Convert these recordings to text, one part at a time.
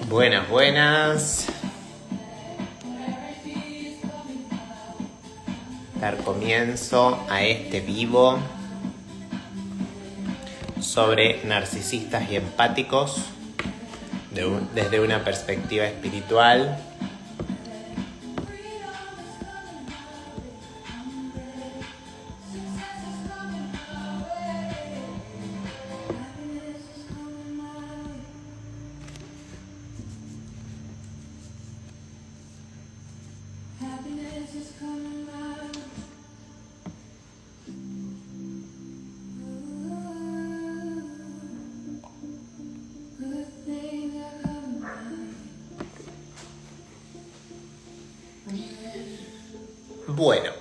Buenas, buenas. Dar comienzo a este vivo sobre narcisistas y empáticos desde una perspectiva espiritual. Bueno,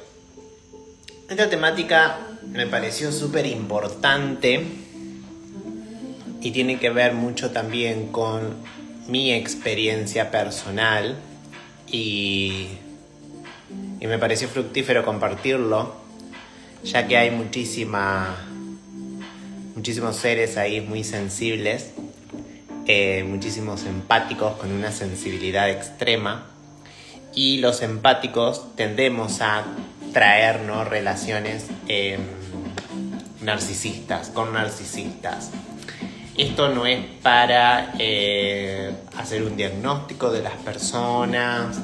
esta temática me pareció súper importante y tiene que ver mucho también con mi experiencia personal y me pareció fructífero compartirlo, ya que hay muchísimos seres ahí muy sensibles, muchísimos empáticos con una sensibilidad extrema. Y los empáticos tendemos a traer, ¿no?, relaciones narcisistas, con narcisistas. Esto no es para hacer un diagnóstico de las personas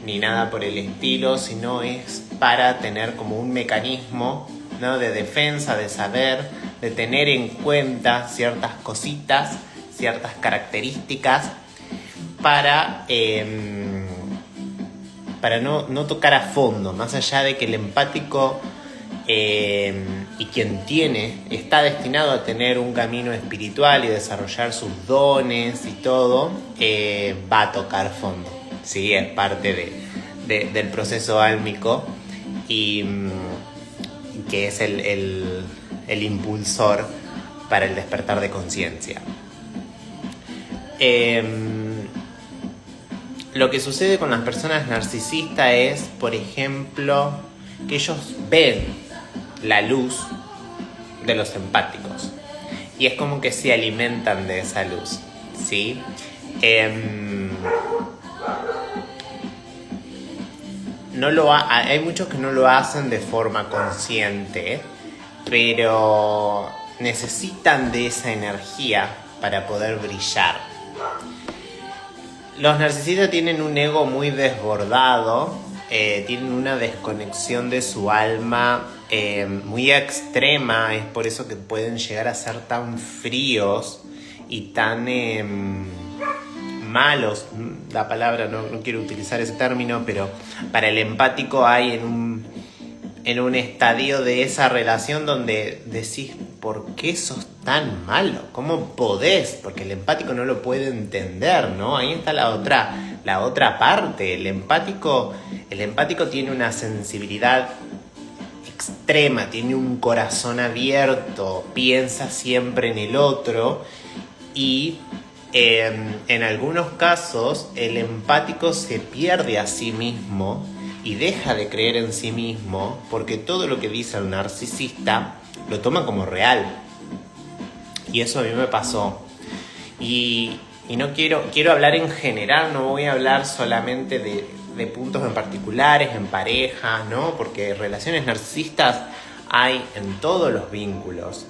ni nada por el estilo, sino es para tener como un mecanismo, ¿no?, de defensa, de saber, de tener en cuenta ciertas cositas, ciertas características para no tocar a fondo, más allá de que el empático y quien está destinado a tener un camino espiritual y desarrollar sus dones y todo, va a tocar fondo, ¿sí? Es parte del proceso álmico y que es el impulsor para el despertar de conciencia. Lo que sucede con las personas narcisistas es, por ejemplo, que ellos ven la luz de los empáticos y es como que se alimentan de esa luz, ¿sí? Hay muchos que no lo hacen de forma consciente, pero necesitan de esa energía para poder brillar. Los narcisistas tienen un ego muy desbordado, tienen una desconexión de su alma muy extrema, es por eso que pueden llegar a ser tan fríos y tan malos. La palabra, no quiero utilizar ese término, pero para el empático hay en un estadio de esa relación donde decís, ¿por qué sos tan malo? ¿Cómo podés? Porque el empático no lo puede entender, ¿no? Ahí está la otra parte. El empático tiene una sensibilidad extrema, tiene un corazón abierto, piensa siempre en el otro y en algunos casos el empático se pierde a sí mismo y deja de creer en sí mismo porque todo lo que dice el narcisista lo toma como real. Y eso a mí me pasó. Y no quiero hablar en general, no voy a hablar solamente de puntos en particulares, en pareja, ¿no? Porque relaciones narcisistas hay en todos los vínculos,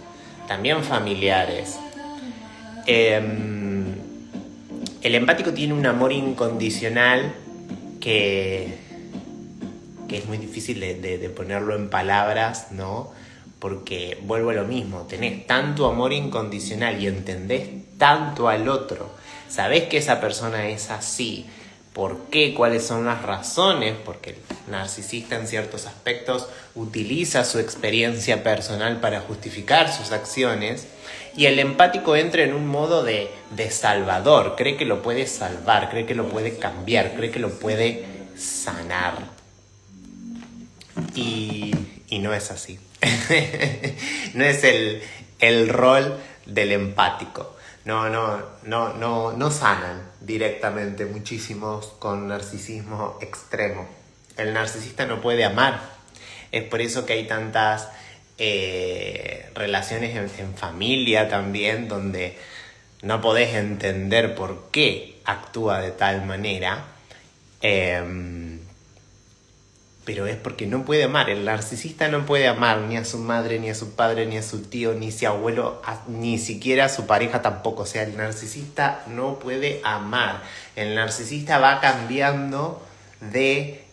también familiares. El empático tiene un amor incondicional que es muy difícil de ponerlo en palabras, ¿no? Porque vuelvo a lo mismo, tenés tanto amor incondicional y entendés tanto al otro, sabés que esa persona es así, ¿por qué? ¿Cuáles son las razones? Porque el narcisista en ciertos aspectos utiliza su experiencia personal para justificar sus acciones y el empático entra en un modo de salvador, cree que lo puede salvar, cree que lo puede cambiar, cree que lo puede sanar. Y no es así. No es el rol del empático. No sanan directamente muchísimos con narcisismo extremo. El narcisista no puede amar. Es por eso que hay tantas relaciones en familia también, donde no podés entender por qué actúa de tal manera, pero es porque no puede amar. El narcisista no puede amar ni a su madre, ni a su padre, ni a su tío, ni a su abuelo, ni siquiera a su pareja tampoco. O sea, el narcisista no puede amar. El narcisista va cambiando de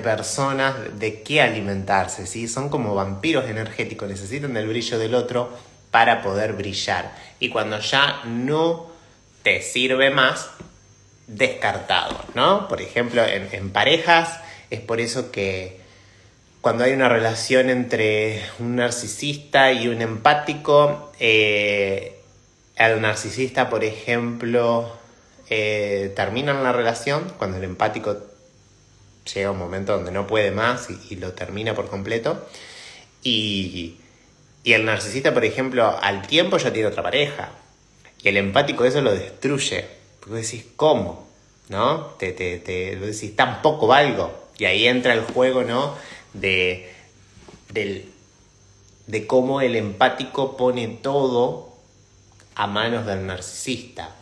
personas, de qué alimentarse, ¿sí? Son como vampiros energéticos, necesitan del brillo del otro para poder brillar. Y cuando ya no te sirve más, descartado, ¿no? Por ejemplo, en parejas, es por eso que cuando hay una relación entre un narcisista y un empático, el narcisista, por ejemplo, terminan la relación cuando el empático llega a un momento donde no puede más y lo termina por completo. Y el narcisista, por ejemplo, al tiempo ya tiene otra pareja. Y el empático eso lo destruye. Porque vos decís, ¿cómo? ¿No? Vos decís, tampoco valgo. Y ahí entra el juego, ¿no? De cómo el empático pone todo a manos del narcisista.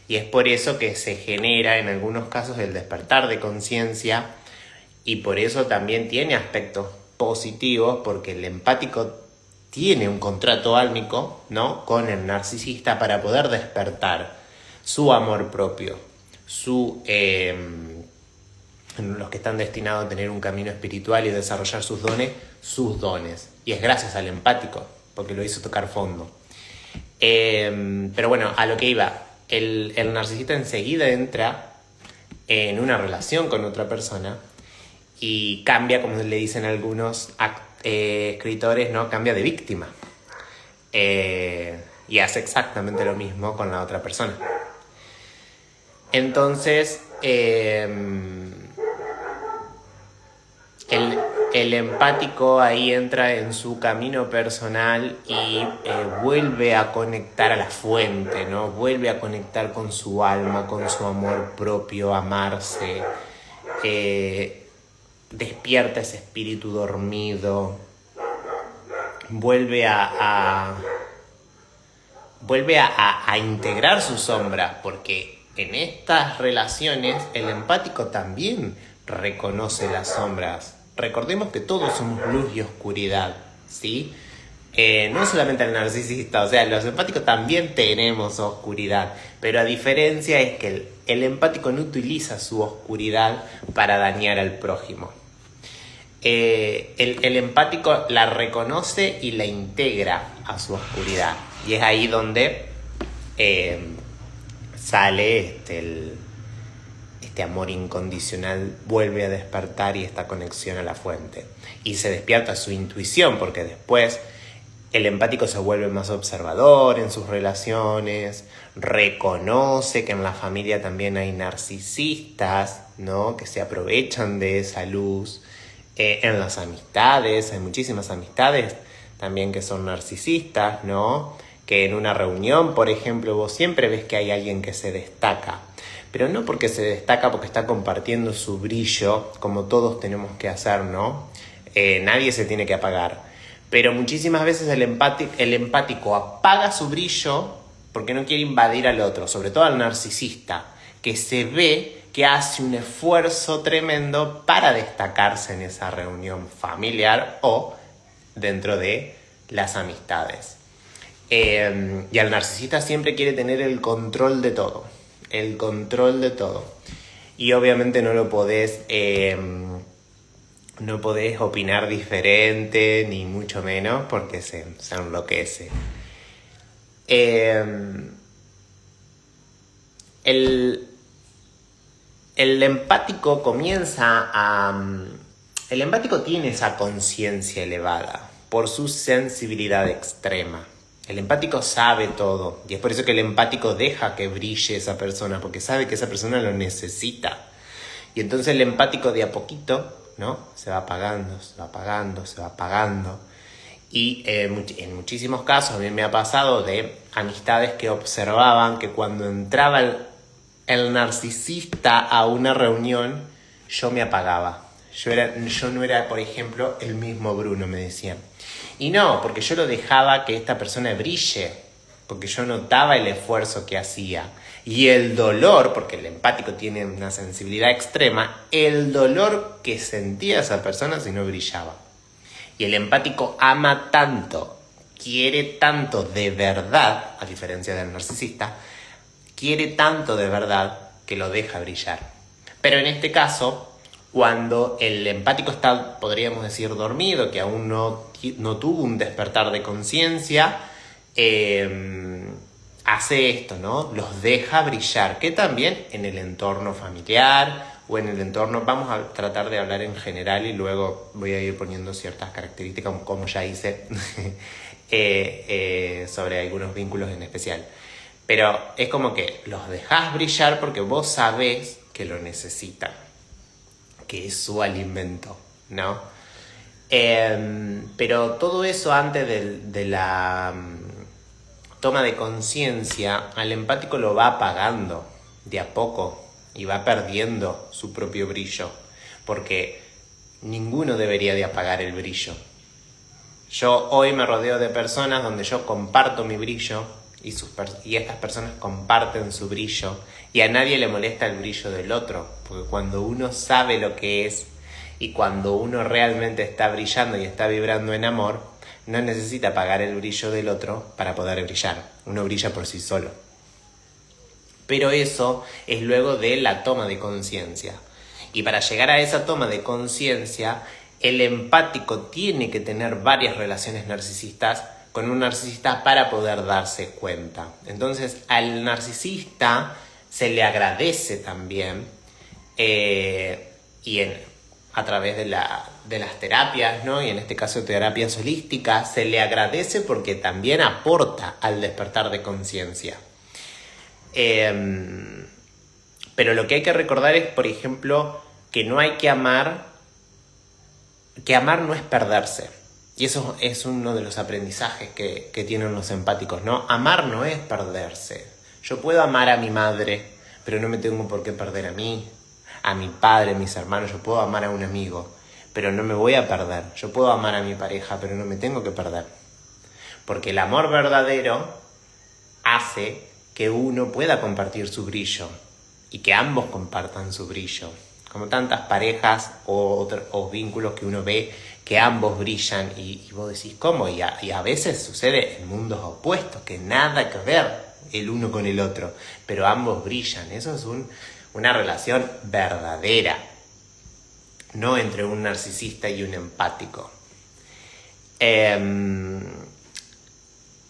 Y es por eso que se genera en algunos casos el despertar de conciencia, y por eso también tiene aspectos positivos, porque el empático tiene un contrato álmico, ¿no?, con el narcisista para poder despertar su amor propio, los que están destinados a tener un camino espiritual y desarrollar sus dones. Y es gracias al empático, porque lo hizo tocar fondo. Pero bueno, a lo que iba, el narcisista enseguida entra en una relación con otra persona y cambia, como le dicen algunos escritores, ¿no? Cambia de víctima. Y hace exactamente lo mismo con la otra persona. Entonces, el empático ahí entra en su camino personal y vuelve a conectar a la fuente, ¿no? Vuelve a conectar con su alma, con su amor propio, amarse. Despierta ese espíritu dormido. Vuelve a integrar su sombra, porque en estas relaciones el empático también reconoce las sombras. Recordemos que todos somos luz y oscuridad, ¿sí? No solamente el narcisista, o sea, los empáticos también tenemos oscuridad, pero a diferencia es que el empático no utiliza su oscuridad para dañar al prójimo. El empático la reconoce y la integra a su oscuridad, y es ahí donde sale este amor incondicional, vuelve a despertar, y esta conexión a la fuente, y se despierta su intuición, porque después el empático se vuelve más observador en sus relaciones, reconoce que en la familia también hay narcisistas, ¿no?, que se aprovechan de esa luz. En las amistades, hay muchísimas amistades también que son narcisistas, ¿no? Que en una reunión, por ejemplo, vos siempre ves que hay alguien que se destaca, pero no porque se destaca porque está compartiendo su brillo, como todos tenemos que hacer, ¿no? Nadie se tiene que apagar, pero muchísimas veces el empático apaga su brillo porque no quiere invadir al otro, sobre todo al narcisista, que se ve que hace un esfuerzo tremendo para destacarse en esa reunión familiar o dentro de las amistades. Y el narcisista siempre quiere tener el control de todo. Y obviamente no podés opinar diferente, ni mucho menos, porque se enloquece. El empático el empático tiene esa conciencia elevada por su sensibilidad extrema. El empático sabe todo, y es por eso que el empático deja que brille esa persona, porque sabe que esa persona lo necesita. Y entonces el empático de a poquito, ¿no?, se va apagando. Y en muchísimos casos a mí me ha pasado de amistades que observaban que cuando entraba el narcisista a una reunión, yo me apagaba. Yo no era, por ejemplo, el mismo Bruno, me decían. Y no, porque yo lo dejaba que esta persona brille, porque yo notaba el esfuerzo que hacía. Y el dolor, porque el empático tiene una sensibilidad extrema, el dolor que sentía esa persona si no brillaba. Y el empático ama tanto, quiere tanto de verdad, a diferencia del narcisista, quiere tanto de verdad que lo deja brillar. Pero en este caso, cuando el empático está, podríamos decir, dormido, que aún no tuvo un despertar de conciencia, hace esto, ¿no? Los deja brillar, que también en el entorno familiar o en el entorno, vamos a tratar de hablar en general y luego voy a ir poniendo ciertas características, como ya hice, sobre algunos vínculos en especial. Pero es como que los dejás brillar porque vos sabés que lo necesitan, que es su alimento, ¿no? Pero todo eso antes de la toma de conciencia, al empático lo va apagando de a poco y va perdiendo su propio brillo, porque ninguno debería de apagar el brillo. Yo hoy me rodeo de personas donde yo comparto mi brillo y estas personas comparten su brillo y a nadie le molesta el brillo del otro, porque cuando uno sabe lo que es y cuando uno realmente está brillando y está vibrando en amor, no necesita apagar el brillo del otro para poder brillar. Uno brilla por sí solo. Pero eso es luego de la toma de conciencia. Y para llegar a esa toma de conciencia, el empático tiene que tener varias relaciones narcisistas con un narcisista para poder darse cuenta. Entonces, al narcisista se le agradece también, a través de las terapias, ¿no? Y en este caso terapias holísticas, se le agradece porque también aporta al despertar de conciencia. Pero lo que hay que recordar es, por ejemplo, que no hay que amar no es perderse. Y eso es uno de los aprendizajes que tienen los empáticos, ¿no? Amar no es perderse. Yo puedo amar a mi madre, pero no me tengo por qué perder a mí, a mi padre, a mis hermanos. Yo puedo amar a un amigo, pero no me voy a perder. Yo puedo amar a mi pareja, pero no me tengo que perder. Porque el amor verdadero hace que uno pueda compartir su brillo y que ambos compartan su brillo. Como tantas parejas o vínculos que uno ve que ambos brillan y vos decís, ¿cómo? Y a veces sucede en mundos opuestos, que nada que ver el uno con el otro, pero ambos brillan. Eso es una relación verdadera, no entre un narcisista y un empático.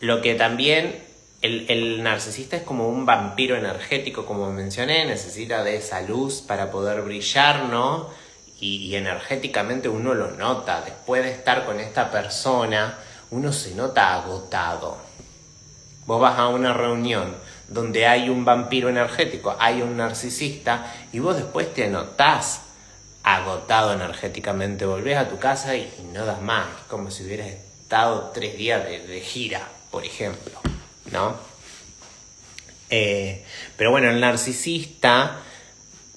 Lo que también el narcisista es como un vampiro energético, como mencioné, necesita de esa luz para poder brillar, ¿no? Y energéticamente uno lo nota. Después de estar con esta persona, uno se nota agotado. Vos vas a una reunión donde hay un vampiro energético, hay un narcisista, y vos después te notás agotado energéticamente. Volvés a tu casa y no das más. Es como si hubieras estado 3 días de gira, por ejemplo, ¿no? Pero bueno, el narcisista,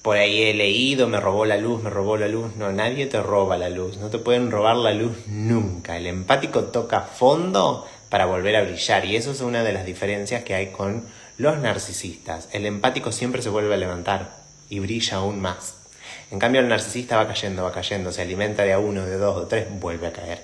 por ahí he leído, me robó la luz. No, nadie te roba la luz, no te pueden robar la luz nunca. El empático toca fondo para volver a brillar, y eso es una de las diferencias que hay con los narcisistas. El empático siempre se vuelve a levantar y brilla aún más. En cambio el narcisista va cayendo, se alimenta de a 1, de 2 o 3, vuelve a caer.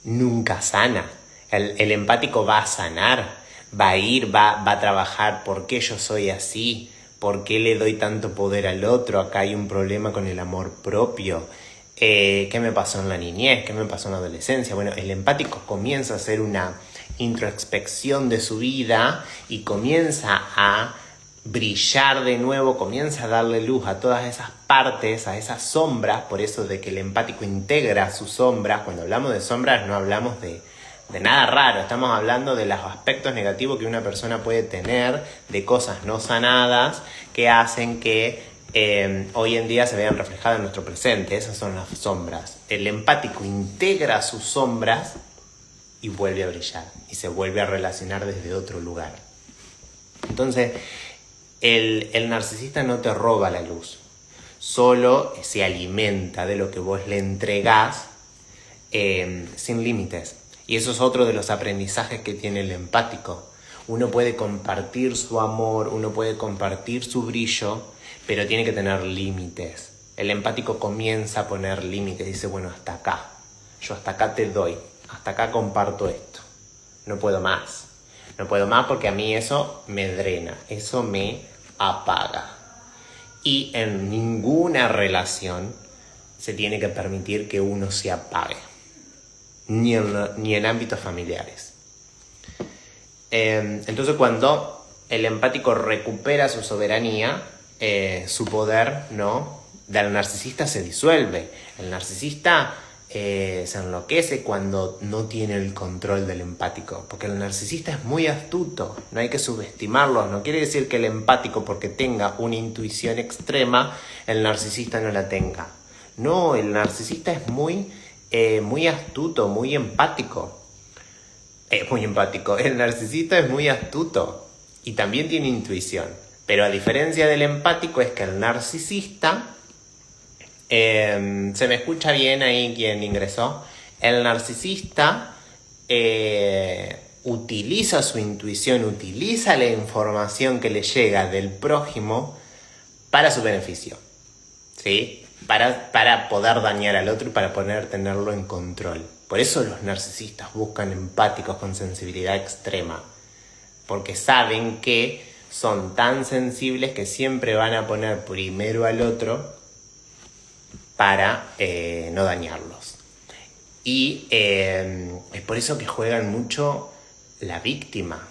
Nunca sana. El empático va a sanar, va a trabajar. ¿Por qué yo soy así? ¿Por qué le doy tanto poder al otro? Acá hay un problema con el amor propio. ¿Qué me pasó en la niñez? ¿Qué me pasó en la adolescencia? Bueno, el empático comienza a hacer una introspección de su vida y comienza a brillar de nuevo, comienza a darle luz a todas esas partes, a esas sombras. Por eso de que el empático integra sus sombras. Cuando hablamos de sombras no hablamos de nada raro, estamos hablando de los aspectos negativos que una persona puede tener, de cosas no sanadas que hacen que hoy en día se vean reflejadas en nuestro presente. Esas son las sombras. El empático integra sus sombras y vuelve a brillar y se vuelve a relacionar desde otro lugar. Entonces, el narcisista no te roba la luz, solo se alimenta de lo que vos le entregás sin límites. Y eso es otro de los aprendizajes que tiene el empático. Uno puede compartir su amor, uno puede compartir su brillo, pero tiene que tener límites. El empático comienza a poner límites, dice, bueno, hasta acá. Yo hasta acá te doy, hasta acá comparto esto. No puedo más. No puedo más porque a mí eso me drena, eso me apaga. Y en ninguna relación se tiene que permitir que uno se apague, ni en ámbitos familiares. Entonces cuando el empático recupera su soberanía, su poder, ¿no?, del narcisista se disuelve. El narcisista se enloquece cuando no tiene el control del empático, porque el narcisista es muy astuto, no hay que subestimarlo. No quiere decir que el empático, porque tenga una intuición extrema, el narcisista no la tenga. No, el narcisista es muy astuto, muy empático. El narcisista es muy astuto y también tiene intuición. Pero a diferencia del empático es que el narcisista, ¿se me escucha bien ahí quien ingresó? El narcisista utiliza su intuición, utiliza la información que le llega del prójimo para su beneficio, ¿sí? Para poder dañar al otro y para poder tenerlo en control. Por eso los narcisistas buscan empáticos con sensibilidad extrema, porque saben que son tan sensibles que siempre van a poner primero al otro para no dañarlos. Y es por eso que juegan mucho la víctima.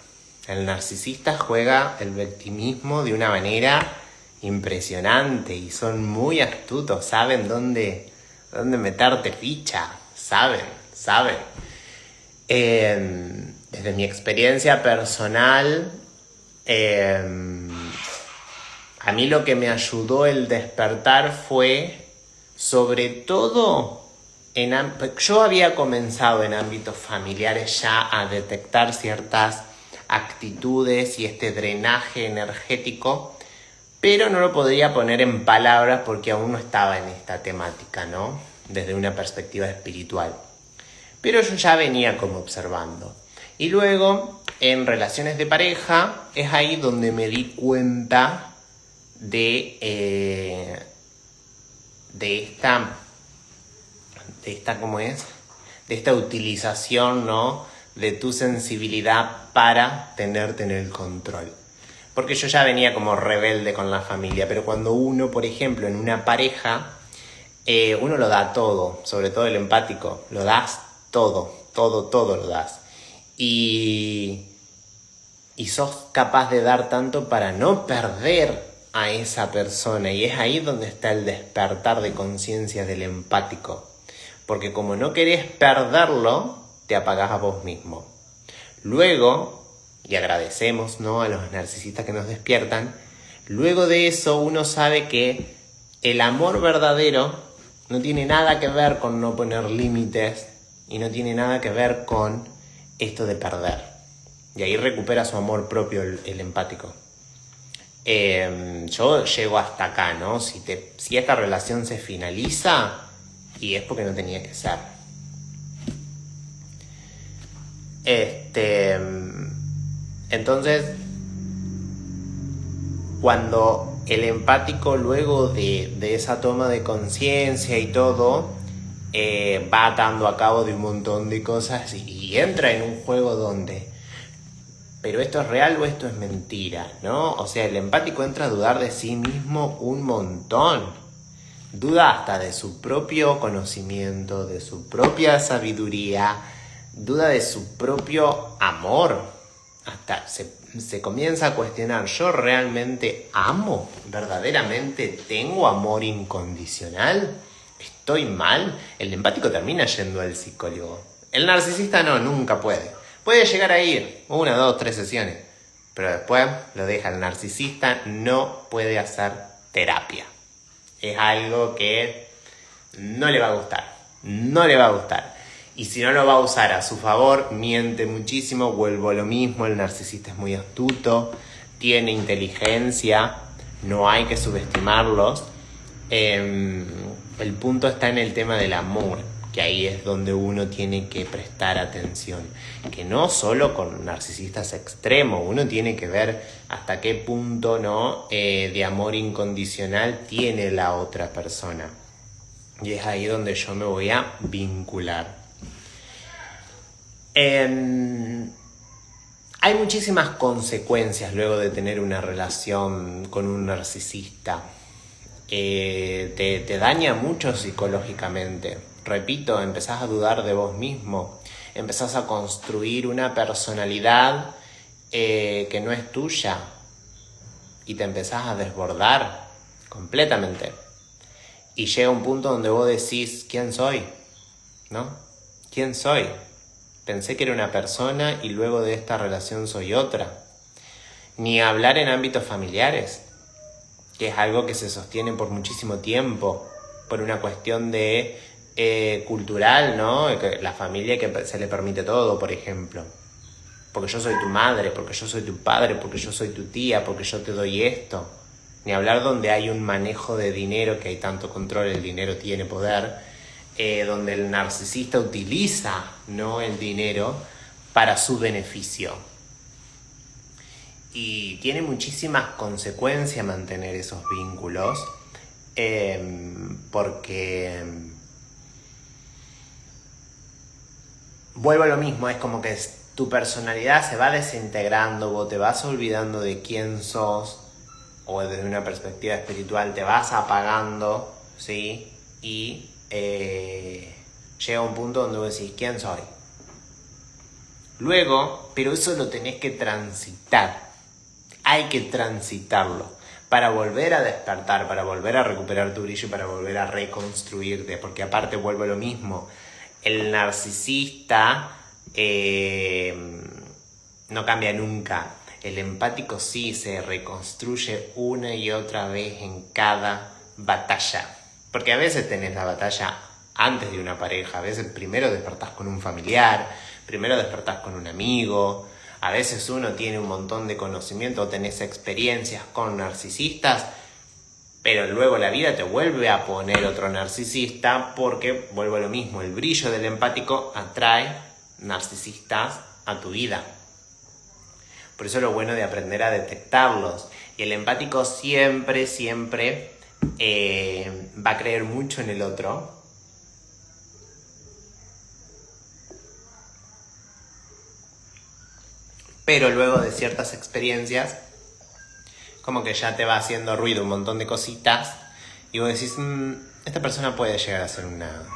El narcisista juega el victimismo de una manera impresionante y son muy astutos, saben dónde meterte ficha, saben. Desde mi experiencia personal, a mí lo que me ayudó el despertar fue, sobre todo, yo había comenzado en ámbitos familiares ya a detectar ciertas actitudes y este drenaje energético, pero no lo podría poner en palabras porque aún no estaba en esta temática, ¿no?, desde una perspectiva espiritual. Pero yo ya venía como observando. Y luego, en relaciones de pareja, es ahí donde me di cuenta de esta utilización, ¿no?, de tu sensibilidad para tenerte en el control. Porque yo ya venía como rebelde con la familia, pero cuando uno, por ejemplo, en una pareja, uno lo da todo, sobre todo el empático, lo das todo lo das. Y sos capaz de dar tanto para no perder a esa persona. Y es ahí donde está el despertar de conciencia del empático. Porque como no querés perderlo, te apagás a vos mismo. Luego, y agradecemos, ¿no?, a los narcisistas que nos despiertan, luego de eso uno sabe que el amor verdadero no tiene nada que ver con no poner límites y no tiene nada que ver con esto de perder. Y ahí recupera su amor propio el empático. Yo llego hasta acá, ¿no? Si esta relación se finaliza, y es porque no tenía que ser. Entonces, cuando el empático, luego de esa toma de conciencia y todo, va atando a cabo de un montón de cosas y entra en un juego donde, ¿pero esto es real o esto es mentira?, ¿no? O sea, el empático entra a dudar de sí mismo un montón. Duda hasta de su propio conocimiento, de su propia sabiduría, duda de su propio amor. Hasta se comienza a cuestionar, ¿yo realmente amo? ¿Verdaderamente tengo amor incondicional? ¿Estoy mal? El empático termina yendo al psicólogo. El narcisista no, nunca puede. Puede llegar a ir 1, 2, 3 sesiones, pero después lo deja. El narcisista no puede hacer terapia. Es algo que no le va a gustar. Y si no lo va a usar a su favor, miente muchísimo. Vuelvo a lo mismo, el narcisista es muy astuto, tiene inteligencia, no hay que subestimarlos. El punto está en el tema del amor. que ahí es donde uno tiene que prestar atención. Que no solo con narcisistas extremos, uno tiene que ver hasta qué punto, ¿no? De amor incondicional tiene la otra persona. Y es ahí donde yo me voy a vincular. Hay muchísimas consecuencias luego de tener una relación con un narcisista. Te daña mucho psicológicamente. Repito, empezás a dudar de vos mismo. Empezás a construir una personalidad que no es tuya. Y te empezás a desbordar completamente. Y llega un punto donde vos decís, ¿quién soy? ¿No? ¿Quién soy? Pensé que era una persona y luego de esta relación soy otra. Ni hablar en ámbitos familiares, que es algo que se sostiene por muchísimo tiempo, por una cuestión de cultural, ¿no? La familia que se le permite todo, por ejemplo. Porque yo soy tu madre, porque yo soy tu padre, porque yo soy tu tía, porque yo te doy esto. Ni hablar donde hay un manejo de dinero, que hay tanto control, el dinero tiene poder, donde el narcisista utiliza, ¿no?, el dinero para su beneficio. Y tiene muchísimas consecuencias mantener esos vínculos, porque vuelvo a lo mismo, es como que tu personalidad se va desintegrando, vos te vas olvidando de quién sos, o desde una perspectiva espiritual te vas apagando, ¿sí? Y llega un punto donde vos decís, ¿quién soy? Luego, pero eso lo tenés que transitar. Hay que transitarlo para volver a despertar, para volver a recuperar tu brillo, para volver a reconstruirte. Porque aparte vuelvo a lo mismo. El narcisista no cambia nunca. El empático sí se reconstruye una y otra vez en cada batalla. Porque a veces tenés la batalla antes de una pareja. A veces primero despertás con un familiar, primero despertás con un amigo. A veces uno tiene un montón de conocimiento o tenés experiencias con narcisistas, pero luego la vida te vuelve a poner otro narcisista porque, vuelvo a lo mismo, el brillo del empático atrae narcisistas a tu vida. Por eso es lo bueno de aprender a detectarlos. Y el empático siempre va a creer mucho en el otro. Pero luego de ciertas experiencias, como que ya te va haciendo ruido un montón de cositas. Y vos decís, esta persona puede llegar a ser una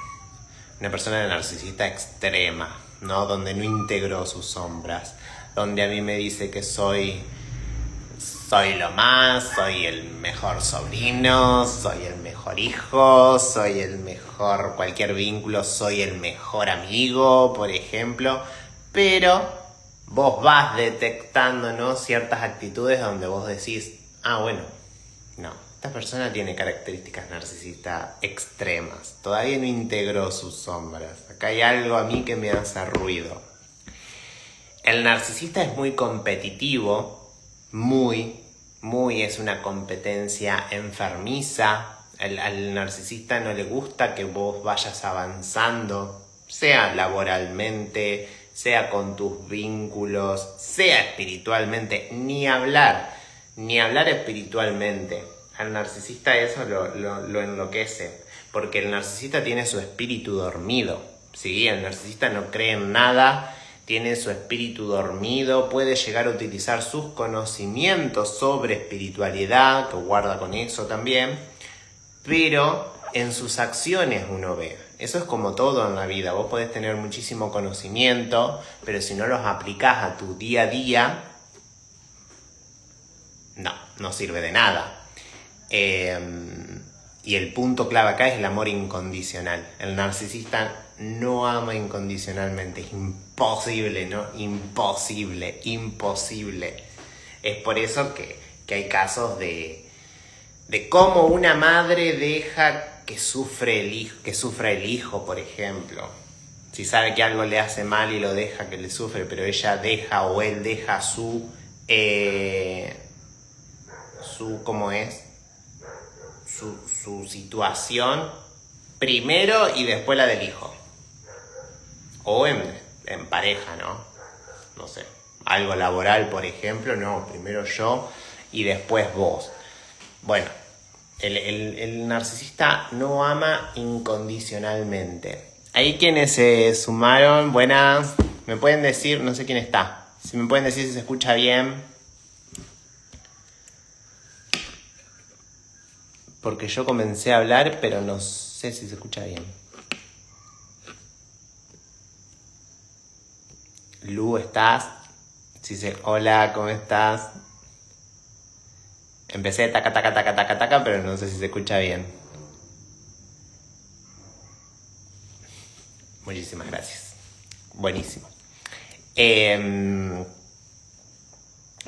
persona narcisista extrema, ¿no? Donde no integró sus sombras. Donde a mí me dice que soy lo más, soy el mejor sobrino, soy el mejor hijo, soy el mejor cualquier vínculo, soy el mejor amigo, por ejemplo. Pero vos vas detectando, ¿no?, ciertas actitudes donde vos decís, bueno, no, esta persona tiene características narcisistas extremas. Todavía no integró sus sombras. Acá hay algo a mí que me hace ruido. El narcisista es muy competitivo, muy, es una competencia enfermiza. Al narcisista no le gusta que vos vayas avanzando, sea laboralmente, sea con tus vínculos, sea espiritualmente, ni hablar espiritualmente. Al narcisista eso lo enloquece, porque el narcisista tiene su espíritu dormido, ¿sí? El narcisista no cree en nada, tiene su espíritu dormido, puede llegar a utilizar sus conocimientos sobre espiritualidad, que guarda con eso también, pero en sus acciones uno ve. Eso es como todo en la vida. Vos podés tener muchísimo conocimiento, pero si no los aplicás a tu día a día, no sirve de nada. Y el punto clave acá es el amor incondicional. El narcisista no ama incondicionalmente. Es imposible, ¿no? Imposible. Es por eso que hay casos de cómo una madre deja que sufra el hijo, por ejemplo. Si sabe que algo le hace mal y lo deja que le sufre, pero ella deja o él deja su situación primero y después la del hijo. O en pareja, ¿no? No sé, algo laboral, por ejemplo, no, primero yo y después vos. Bueno, el narcisista no ama incondicionalmente. Ahí quienes se sumaron, buenas, me pueden decir, no sé quién está, si me pueden decir si se escucha bien. Porque yo comencé a hablar, pero no sé si se escucha bien. Lu, ¿estás? Hola, ¿cómo estás? Empecé taca, taca, taca, taca, taca, pero no sé si se escucha bien. Muchísimas gracias. Buenísimo.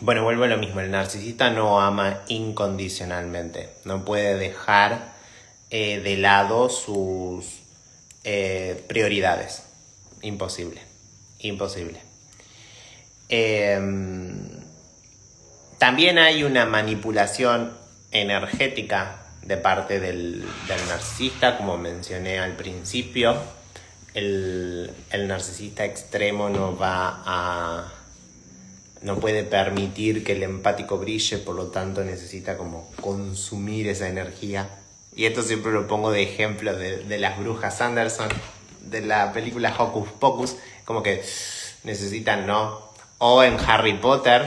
Bueno, vuelvo a lo mismo. El narcisista no ama incondicionalmente. No puede dejar de lado sus prioridades. Imposible. Imposible. También hay una manipulación energética de parte del narcisista, como mencioné al principio. El narcisista extremo no puede permitir que el empático brille, por lo tanto necesita como consumir esa energía. Y esto siempre lo pongo de ejemplo de las brujas Sanderson, de la película Hocus Pocus, como que necesitan, ¿no? O en Harry Potter,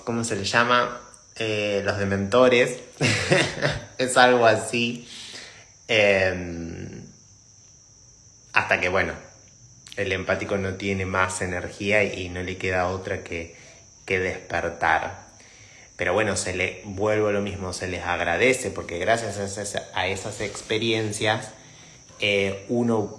¿cómo se les llama? Los dementores. Es algo así. Hasta que, bueno, el empático no tiene más energía y no le queda otra que despertar. Pero bueno, vuelvo a lo mismo, se les agradece porque gracias a esas experiencias uno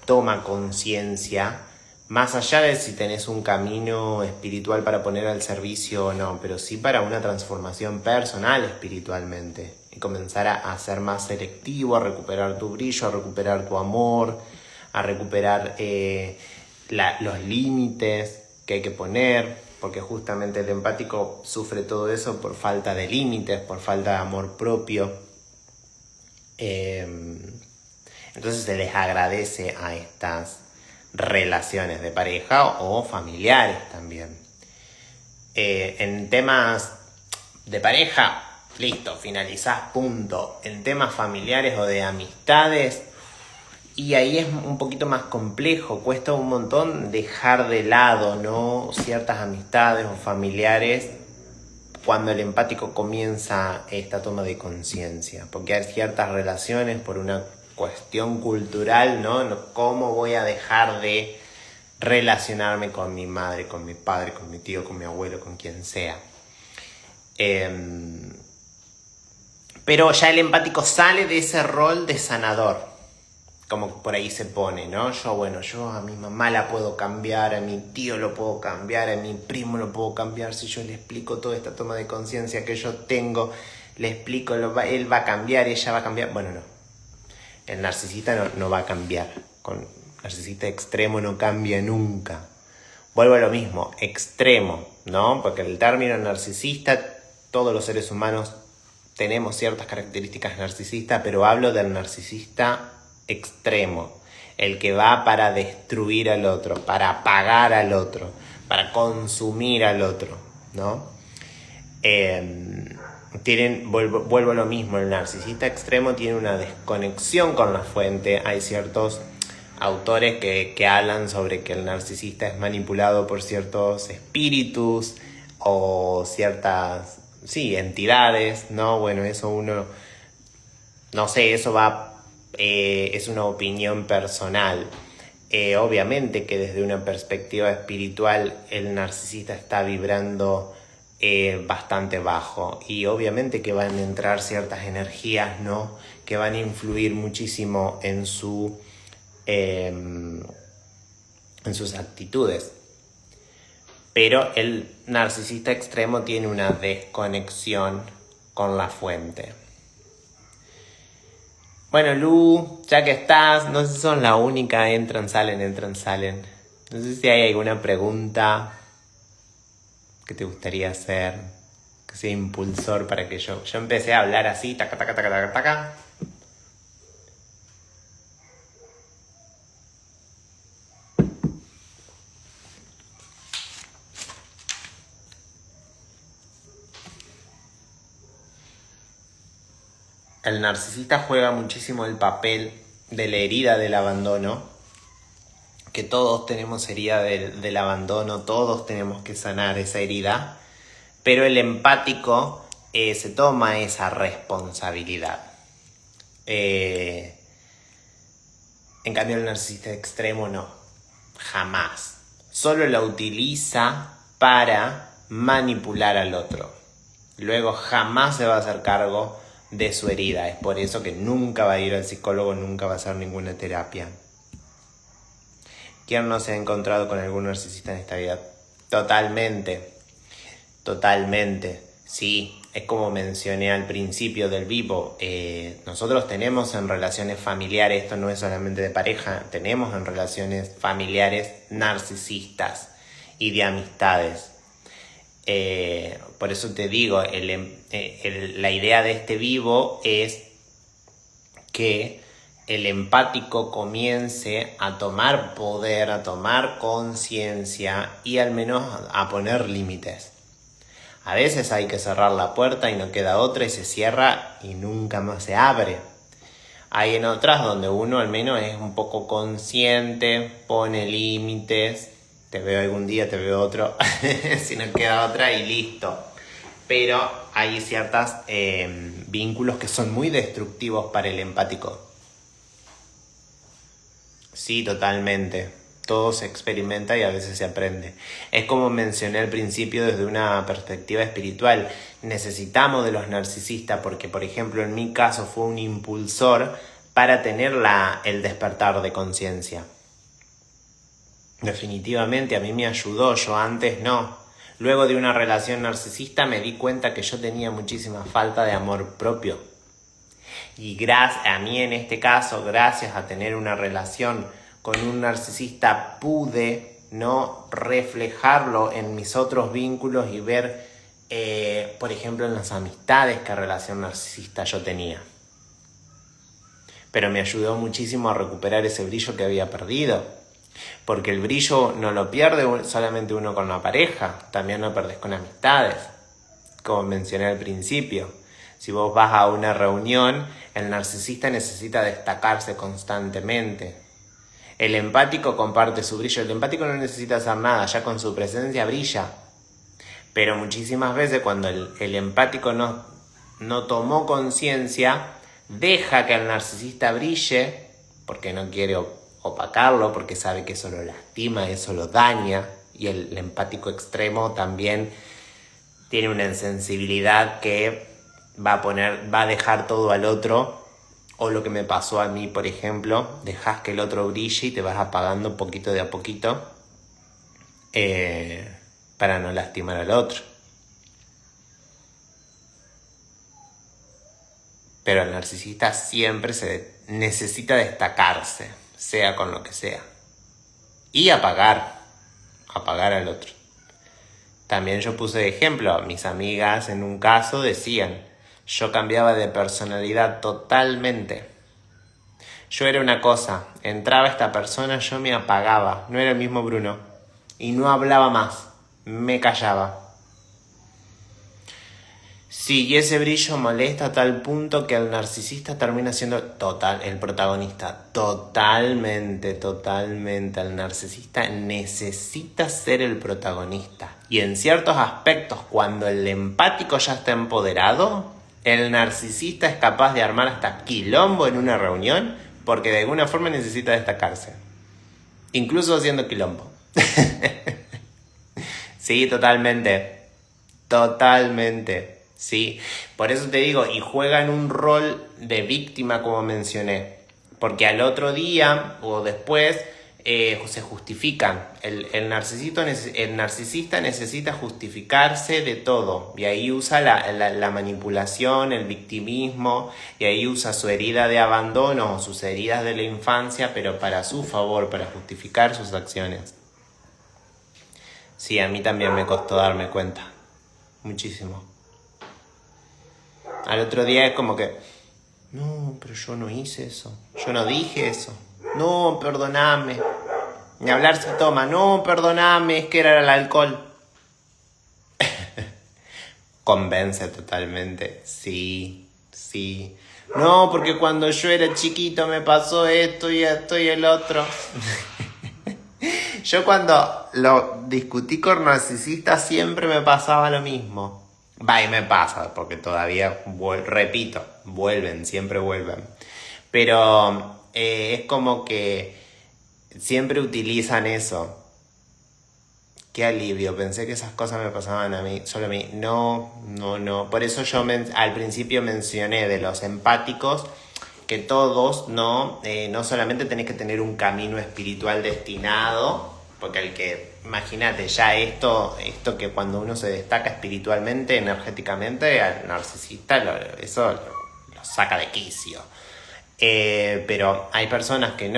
toma conciencia, más allá de si tenés un camino espiritual para poner al servicio o no, pero sí para una transformación personal espiritualmente y comenzar a ser más selectivo, a recuperar tu brillo, a recuperar tu amor, a recuperar los límites que hay que poner, porque justamente el empático sufre todo eso por falta de límites, por falta de amor propio. Entonces se les agradece a estas relaciones de pareja o familiares también. En temas de pareja, listo, finalizás, punto. En temas familiares o de amistades, y ahí es un poquito más complejo, cuesta un montón dejar de lado, ¿no?, ciertas amistades o familiares cuando el empático comienza esta toma de conciencia, porque hay ciertas relaciones por una cuestión cultural, ¿no? ¿Cómo voy a dejar de relacionarme con mi madre, con mi padre, con mi tío, con mi abuelo, con quien sea? Pero ya el empático sale de ese rol de sanador, como por ahí se pone, ¿no? Yo a mi mamá la puedo cambiar, a mi tío lo puedo cambiar, a mi primo lo puedo cambiar, si yo le explico toda esta toma de conciencia que yo tengo, le explico, él va a cambiar, ella va a cambiar. Bueno, no. El narcisista no va a cambiar. Con narcisista extremo no cambia nunca. Vuelvo a lo mismo, extremo, ¿no? Porque el término narcisista, todos los seres humanos tenemos ciertas características narcisistas, pero hablo del narcisista extremo, el que va para destruir al otro, para apagar al otro, para consumir al otro, ¿no? Vuelvo a lo mismo, el narcisista extremo tiene una desconexión con la fuente. Hay ciertos autores que hablan sobre que el narcisista es manipulado por ciertos espíritus o ciertas, entidades, ¿no? Bueno, eso no sé, eso es una opinión personal. Obviamente que desde una perspectiva espiritual el narcisista está vibrando bastante bajo, y obviamente que van a entrar ciertas energías, ¿no?, que van a influir muchísimo en sus actitudes. Pero el narcisista extremo tiene una desconexión con la fuente. Bueno, Lu, ya que estás, no sé si son la única, entran, salen. No sé si hay alguna pregunta que te gustaría hacer, que sea impulsor para que yo empecé a hablar así, taca, taca, taca, taca, taca. El narcisista juega muchísimo el papel de la herida del abandono, que todos tenemos herida del abandono, todos tenemos que sanar esa herida, pero el empático se toma esa responsabilidad. En cambio el narcisista extremo no, jamás. Solo la utiliza para manipular al otro. Luego jamás se va a hacer cargo de su herida. Es por eso que nunca va a ir al psicólogo, nunca va a hacer ninguna terapia. ¿Quién no se ha encontrado con algún narcisista en esta vida? Totalmente. Sí, es como mencioné al principio del vivo. Nosotros tenemos en relaciones familiares, esto no es solamente de pareja, tenemos en relaciones familiares narcisistas y de amistades. Por eso te digo, la idea de este vivo es que el empático comience a tomar poder, a tomar conciencia y al menos a poner límites. A veces hay que cerrar la puerta y no queda otra y se cierra y nunca más se abre. Hay en otras donde uno al menos es un poco consciente, pone límites. Te veo algún día, te veo otro, si no queda otra y listo. Pero hay ciertos vínculos que son muy destructivos para el empático. Sí, totalmente. Todo se experimenta y a veces se aprende. Es como mencioné al principio desde una perspectiva espiritual. Necesitamos de los narcisistas porque, por ejemplo, en mi caso fue un impulsor para tener el despertar de conciencia. Definitivamente a mí me ayudó, yo antes no. Luego de una relación narcisista me di cuenta que yo tenía muchísima falta de amor propio. Y a mí en este caso, gracias a tener una relación con un narcisista, pude no reflejarlo en mis otros vínculos y ver, por ejemplo, en las amistades qué relación narcisista yo tenía. Pero me ayudó muchísimo a recuperar ese brillo que había perdido. Porque el brillo no lo pierde solamente uno con la pareja, también lo perdés con amistades. Como mencioné al principio, si vos vas a una reunión, el narcisista necesita destacarse constantemente. El empático comparte su brillo, el empático no necesita hacer nada, ya con su presencia brilla. Pero muchísimas veces cuando el empático no tomó conciencia, deja que el narcisista brille, porque no quiere opacarlo, porque sabe que eso lo lastima, eso lo daña, y el empático extremo también tiene una insensibilidad que va a dejar todo al otro, o lo que me pasó a mí, por ejemplo, dejas que el otro brille y te vas apagando poquito de a poquito para no lastimar al otro. Pero el narcisista siempre se necesita destacarse, sea con lo que sea. Y apagar al otro. También yo puse de ejemplo, mis amigas en un caso decían, yo cambiaba de personalidad totalmente. Yo era una cosa, entraba esta persona, yo me apagaba, no era el mismo Bruno. Y no hablaba más, me callaba. Sí, y ese brillo molesta a tal punto que el narcisista termina siendo el protagonista. Totalmente. El narcisista necesita ser el protagonista. Y en ciertos aspectos, cuando el empático ya está empoderado, el narcisista es capaz de armar hasta quilombo en una reunión porque de alguna forma necesita destacarse. Incluso haciendo quilombo. Sí, totalmente. Sí, por eso te digo, y juegan un rol de víctima como mencioné, porque al otro día o después se justifican. El narcisista necesita justificarse de todo, y ahí usa la manipulación, el victimismo, y ahí usa su herida de abandono o sus heridas de la infancia, pero para su favor, para justificar sus acciones. Sí, a mí también me costó darme cuenta, muchísimo. Al otro día es como que, no, pero yo no hice eso, yo no dije eso, no, perdoname. Ni hablar se toma, no, perdoname, es que era el alcohol. Convence totalmente, sí, Sí. No, porque cuando yo era chiquito me pasó esto y esto y el otro. Yo cuando lo discutí con narcisistas siempre me pasaba lo mismo. Va, y me pasa, porque todavía, repito, vuelven, siempre vuelven. Pero es como que siempre utilizan eso. Qué alivio, pensé que esas cosas me pasaban a mí, solo a mí. No, no, no. Por eso yo al principio mencioné de los empáticos que todos no solamente tenés que tener un camino espiritual destinado, porque el que, imagínate, ya esto que cuando uno se destaca espiritualmente, energéticamente, al narcisista eso lo saca de quicio. Pero hay personas que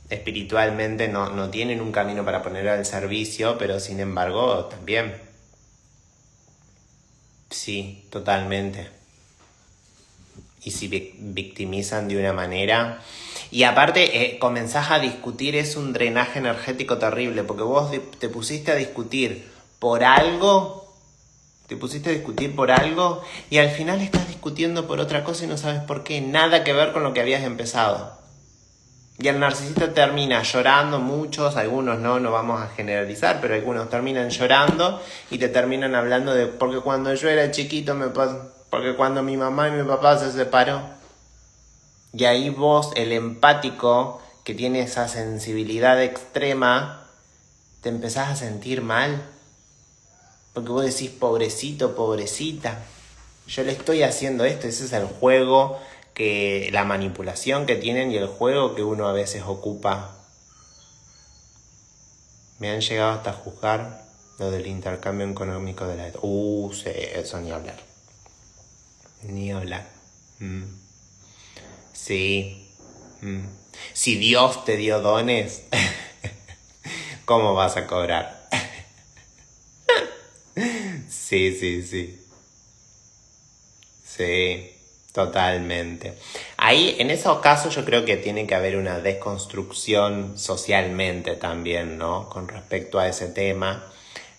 espiritualmente no tienen un camino para poner al servicio, pero sin embargo también. Sí, totalmente. Y si victimizan de una manera. Y aparte, comenzás a discutir, es un drenaje energético terrible, porque vos te pusiste a discutir por algo. Te pusiste a discutir por algo y al final estás discutiendo por otra cosa y no sabes por qué. Nada que ver con lo que habías empezado. Y el narcisista termina llorando, muchos, algunos no vamos a generalizar, pero algunos terminan llorando y te terminan hablando de porque cuando yo era chiquito porque cuando mi mamá y mi papá se separó. Y ahí vos, el empático, que tiene esa sensibilidad extrema, te empezás a sentir mal. Porque vos decís, pobrecito, pobrecita, yo le estoy haciendo esto. Ese es el juego, la manipulación que tienen y el juego que uno a veces ocupa. Me han llegado hasta juzgar lo del intercambio económico de la... sí, eso ni hablar. Ni hablar. Sí. Si Dios te dio dones, ¿cómo vas a cobrar? Sí. Sí, totalmente. Ahí, en esos casos, yo creo que tiene que haber una desconstrucción socialmente también, ¿no? Con respecto a ese tema.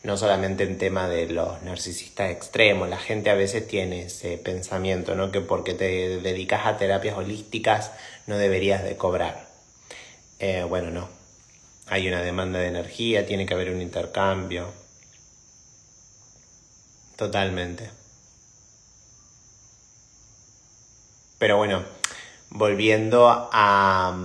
No solamente en tema de los narcisistas extremos. La gente a veces tiene ese pensamiento, ¿no? Que porque te dedicas a terapias holísticas no deberías de cobrar. Bueno, no. Hay una demanda de energía, tiene que haber un intercambio. Totalmente. Pero bueno, volviendo a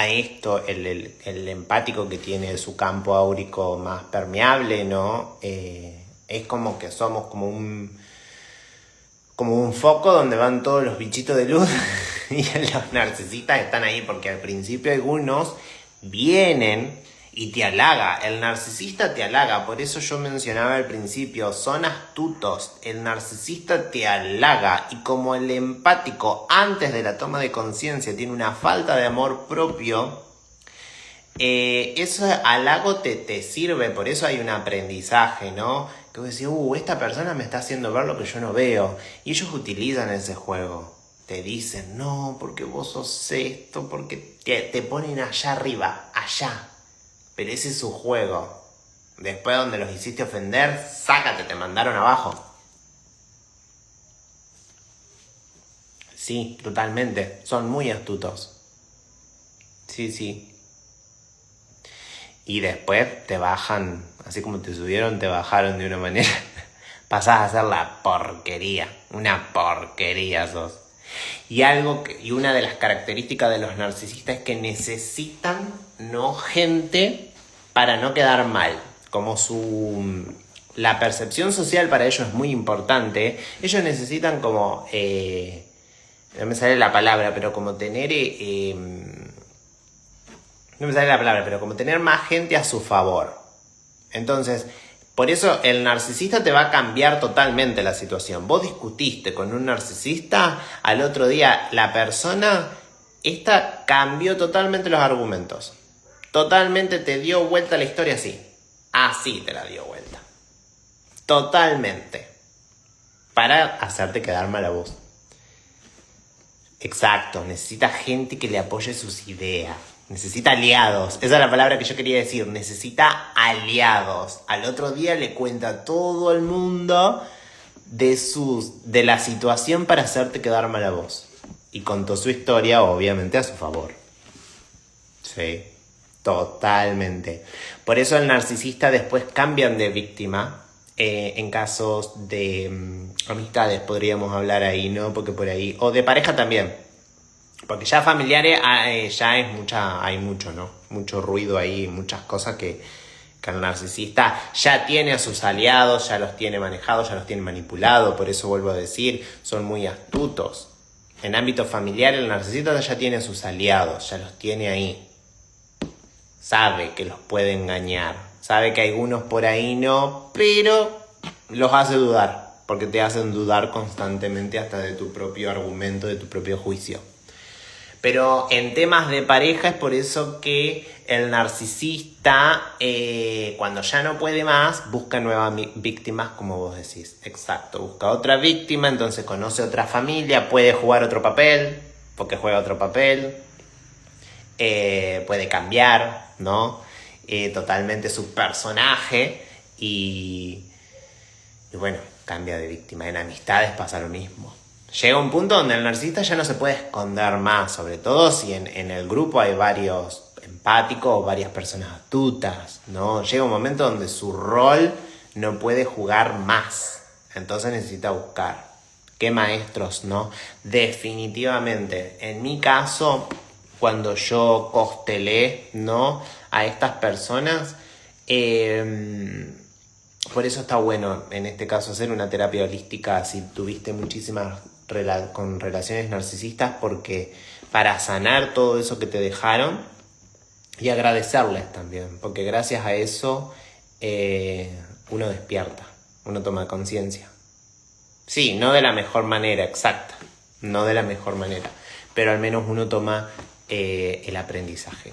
esto, el empático que tiene su campo áurico más permeable, ¿no? Es como que somos como un foco donde van todos los bichitos de luz y los narcisistas están ahí porque al principio algunos vienen y te halaga, el narcisista te halaga, por eso yo mencionaba al principio, son astutos, el narcisista te halaga y como el empático antes de la toma de conciencia tiene una falta de amor propio, ese halago te sirve, por eso hay un aprendizaje, ¿no? Que vos decís, esta persona me está haciendo ver lo que yo no veo, y ellos utilizan ese juego, te dicen, no, porque vos sos esto, porque te ponen allá arriba, allá. Pero ese es su juego. Después donde los hiciste ofender, sácate, te mandaron abajo. Sí, totalmente. Son muy astutos. Sí. Y después te bajan, así como te subieron, te bajaron de una manera. Pasás a ser la porquería. Una porquería sos. Y una de las características de los narcisistas es que necesitan gente para no quedar mal. Como la percepción social para ellos es muy importante. Ellos necesitan como, no me sale la palabra, pero como tener, no me sale la palabra, pero como tener más gente a su favor. Entonces, por eso el narcisista te va a cambiar totalmente la situación. Vos discutiste con un narcisista, al otro día la persona esta cambió totalmente los argumentos. Totalmente te dio vuelta la historia así. Así te la dio vuelta. Totalmente. Para hacerte quedar mal a vos. Exacto, necesita gente que le apoye sus ideas. Necesita aliados. Esa es la palabra que yo quería decir. Necesita aliados. Al otro día le cuenta a todo el mundo de la situación para hacerte quedar mal a vos. Y contó su historia, obviamente, a su favor. Sí, totalmente. Por eso el narcisista después cambian de víctima. En casos de amistades podríamos hablar ahí, ¿no? Porque por ahí, o de pareja también. Porque ya familiares ya es hay mucho, ¿no? Mucho ruido ahí, muchas cosas que el narcisista ya tiene a sus aliados, ya los tiene manejados, ya los tiene manipulados. Por eso vuelvo a decir, son muy astutos. En ámbito familiar el narcisista ya tiene a sus aliados, ya los tiene ahí. Sabe que los puede engañar. Sabe que algunos por ahí no, pero los hace dudar. Porque te hacen dudar constantemente hasta de tu propio argumento, de tu propio juicio. Pero en temas de pareja es por eso que el narcisista, cuando ya no puede más, busca nuevas víctimas, como vos decís. Exacto, busca otra víctima, entonces conoce otra familia, puede jugar otro papel, porque juega otro papel. Puede cambiar, ¿no? Totalmente su personaje y bueno, cambia de víctima. En amistades pasa lo mismo. Llega un punto donde el narcisista ya no se puede esconder más, sobre todo si en el grupo hay varios empáticos o varias personas astutas, ¿no? Llega un momento donde su rol no puede jugar más, entonces necesita buscar. ¿Qué maestros, no? Definitivamente, en mi caso, cuando yo constelé, ¿no?, a estas personas, por eso está bueno en este caso hacer una terapia holística si tuviste muchísimas con relaciones narcisistas, porque para sanar todo eso que te dejaron y agradecerles también, porque gracias a eso uno despierta, uno toma conciencia. Sí, no de la mejor manera, exacta, no de la mejor manera, pero al menos uno toma el aprendizaje.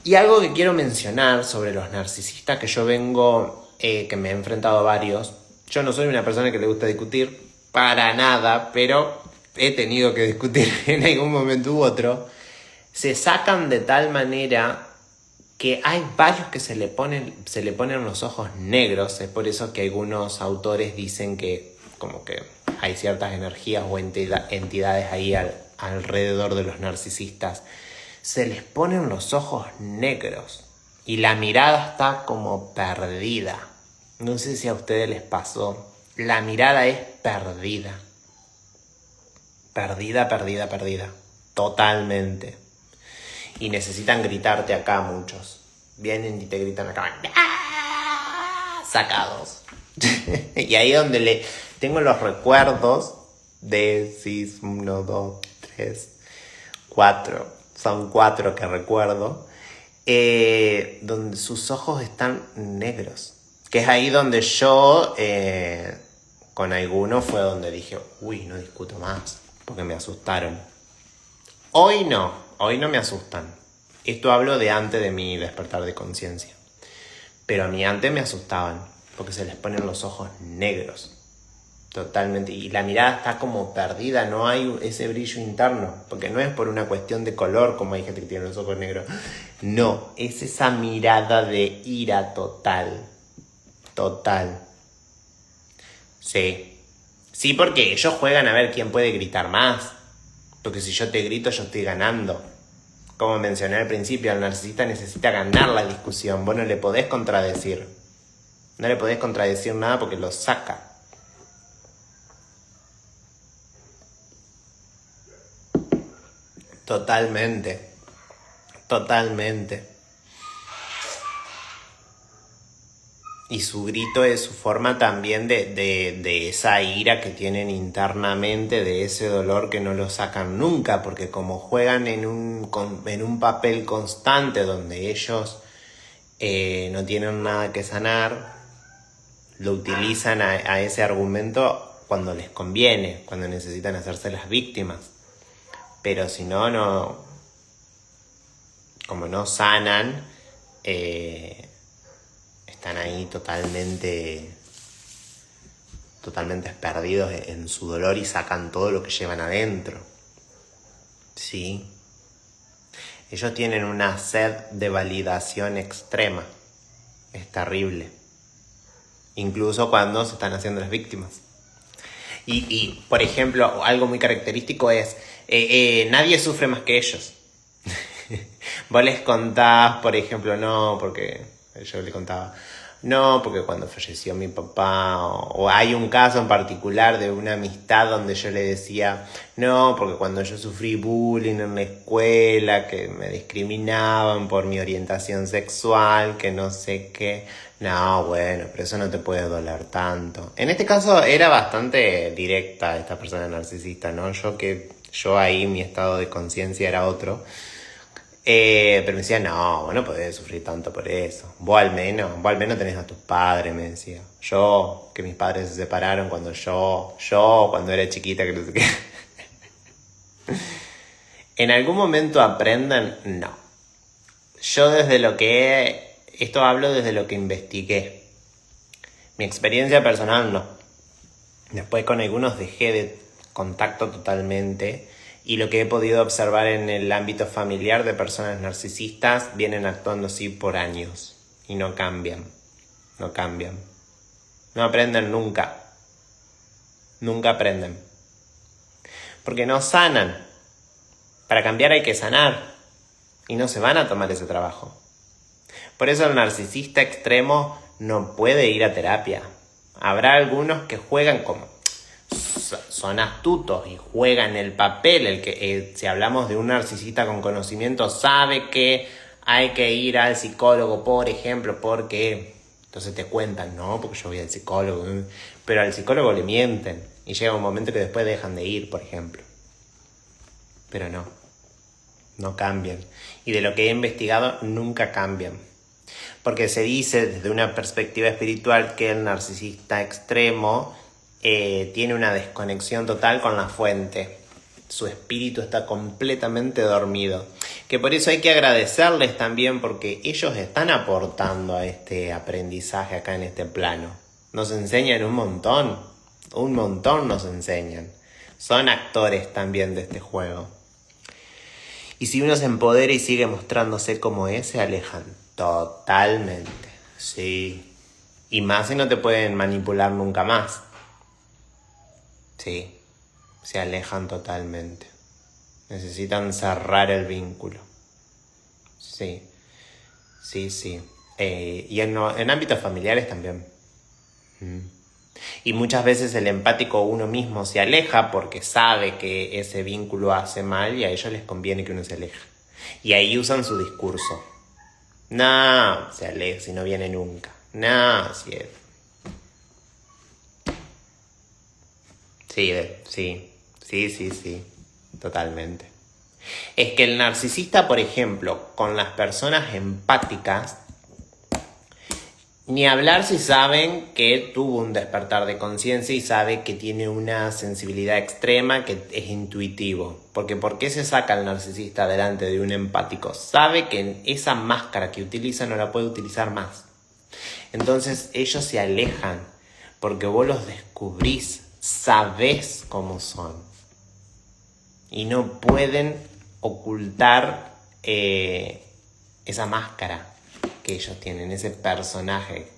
Y algo que quiero mencionar sobre los narcisistas, que yo vengo, que me he enfrentado a varios. Yo no soy una persona que le gusta discutir, para nada, pero he tenido que discutir en algún momento u otro. Se sacan de tal manera que hay varios que se le ponen los ojos negros. Es por eso que algunos autores dicen que como que hay ciertas energías o entidades ahí alrededor de los narcisistas. Se les ponen los ojos negros y la mirada está como perdida. No sé si a ustedes les pasó. La mirada es perdida. Perdida. Totalmente. Y necesitan gritarte acá muchos. Vienen y te gritan acá. ¡Ah! Sacados. Y ahí donde tengo los recuerdos de 1, 2, 3, 4. Son 4 que recuerdo. Donde sus ojos están negros. Que es ahí donde yo, con algunos fue donde dije, uy, no discuto más, porque me asustaron. Hoy no me asustan. Esto hablo de antes de mi despertar de conciencia. Pero a mí antes me asustaban, porque se les ponen los ojos negros. Totalmente. Y la mirada está como perdida, no hay ese brillo interno, porque no es por una cuestión de color, como hay gente que tiene los ojos negros. No, es esa mirada de ira total. Sí, porque ellos juegan a ver quién puede gritar más. Porque si yo te grito, yo estoy ganando. Como mencioné al principio, el narcisista necesita ganar la discusión. Vos no le podés contradecir. No le podés contradecir nada porque lo saca. Totalmente. Y su grito es su forma también de esa ira que tienen internamente, de ese dolor que no lo sacan nunca, porque como juegan en un papel constante donde ellos no tienen nada que sanar, lo utilizan a ese argumento cuando les conviene, cuando necesitan hacerse las víctimas. Pero si no, como no sanan, están ahí totalmente perdidos en su dolor y sacan todo lo que llevan adentro. Sí. Ellos tienen una sed de validación extrema. Es terrible. Incluso cuando se están haciendo las víctimas. Por ejemplo, algo muy característico es, nadie sufre más que ellos. Vos les contás, por ejemplo, no, porque yo le contaba, no, porque cuando falleció mi papá, o hay un caso en particular de una amistad donde yo le decía, no, porque cuando yo sufrí bullying en la escuela, que me discriminaban por mi orientación sexual, que no sé qué, no, bueno, pero eso no te puede doler tanto. En este caso era bastante directa esta persona narcisista, ¿no? Yo ahí mi estado de conciencia era otro. Pero me decía, no, vos no podés sufrir tanto por eso. Vos al menos tenés a tus padres, me decía. Yo, que mis padres se separaron cuando cuando era chiquita, que no sé qué. ¿En algún momento aprenden? No. Yo esto hablo desde lo que investigué. Mi experiencia personal no. Después con algunos dejé de contacto totalmente. Y lo que he podido observar en el ámbito familiar de personas narcisistas, vienen actuando así por años y no cambian. No aprenden nunca. Nunca aprenden. Porque no sanan. Para cambiar hay que sanar. Y no se van a tomar ese trabajo. Por eso el narcisista extremo no puede ir a terapia. Habrá algunos que juegan como... son astutos y juegan el papel. El que si hablamos de un narcisista con conocimiento, sabe que hay que ir al psicólogo, por ejemplo, porque entonces te cuentan, no, porque yo voy al psicólogo, pero al psicólogo le mienten y llega un momento que después dejan de ir, por ejemplo. Pero no cambian. Y de lo que he investigado, nunca cambian. Porque se dice desde una perspectiva espiritual que el narcisista extremo tiene una desconexión total con la fuente. Su espíritu está completamente dormido. Que por eso hay que agradecerles también, porque ellos están aportando a este aprendizaje acá en este plano. Nos enseñan un montón nos enseñan. Son actores también de este juego. Y si uno se empodera y sigue mostrándose como es, se alejan totalmente. Sí. Y más si no te pueden manipular nunca más. Sí, se alejan totalmente. Necesitan cerrar el vínculo. Sí. Y en ámbitos familiares también. Y muchas veces el empático uno mismo se aleja porque sabe que ese vínculo hace mal y a ellos les conviene que uno se aleje. Y ahí usan su discurso. No, se aleja si no viene nunca. No, si es... Sí, totalmente. Es que el narcisista, por ejemplo, con las personas empáticas, ni hablar si saben que tuvo un despertar de conciencia y sabe que tiene una sensibilidad extrema, que es intuitivo. Porque ¿por qué se saca el narcisista delante de un empático? Sabe que esa máscara que utiliza no la puede utilizar más. Entonces ellos se alejan porque vos los descubrís. Sabés cómo son y no pueden ocultar esa máscara que ellos tienen, ese personaje.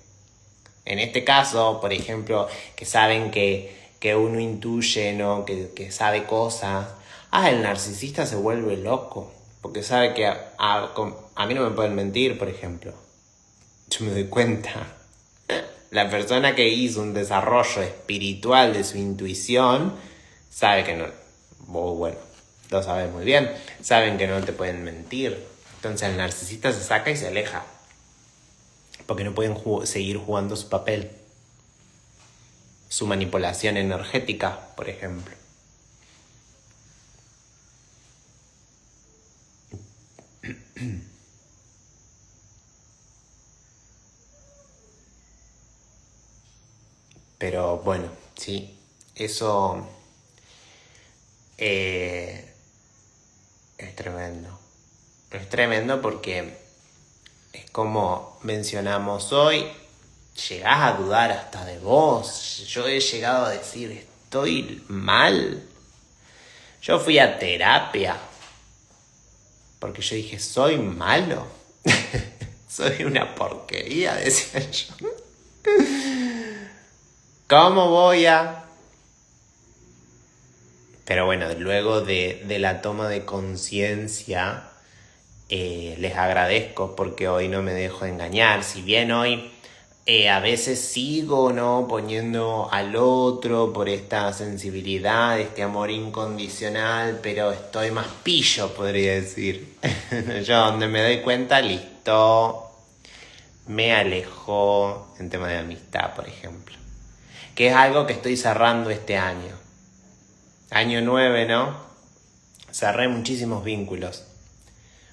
En este caso, por ejemplo, que saben que uno intuye, ¿no? que sabe cosas. El narcisista se vuelve loco porque sabe que a mí no me pueden mentir, por ejemplo. Yo me doy cuenta. La persona que hizo un desarrollo espiritual de su intuición sabe que no, bueno, lo sabes muy bien, saben que no te pueden mentir. Entonces el narcisista se saca y se aleja porque no pueden seguir jugando su papel, su manipulación energética, por ejemplo. Pero bueno, sí, eso es tremendo. Es tremendo porque es como mencionamos hoy, llegás a dudar hasta de vos. Yo he llegado a decir, estoy mal. Yo fui a terapia porque yo dije, soy malo. Soy una porquería, decía yo. ¿Cómo voy a Pero bueno, luego de la toma de conciencia, les agradezco porque hoy no me dejo engañar. Si bien hoy a veces sigo, ¿no?, poniendo al otro por esta sensibilidad, este amor incondicional, pero estoy más pillo, podría decir. Yo donde me doy cuenta, listo, me alejo en tema de amistad, por ejemplo. Que es algo que estoy cerrando este año. Año 9, ¿no? Cerré muchísimos vínculos.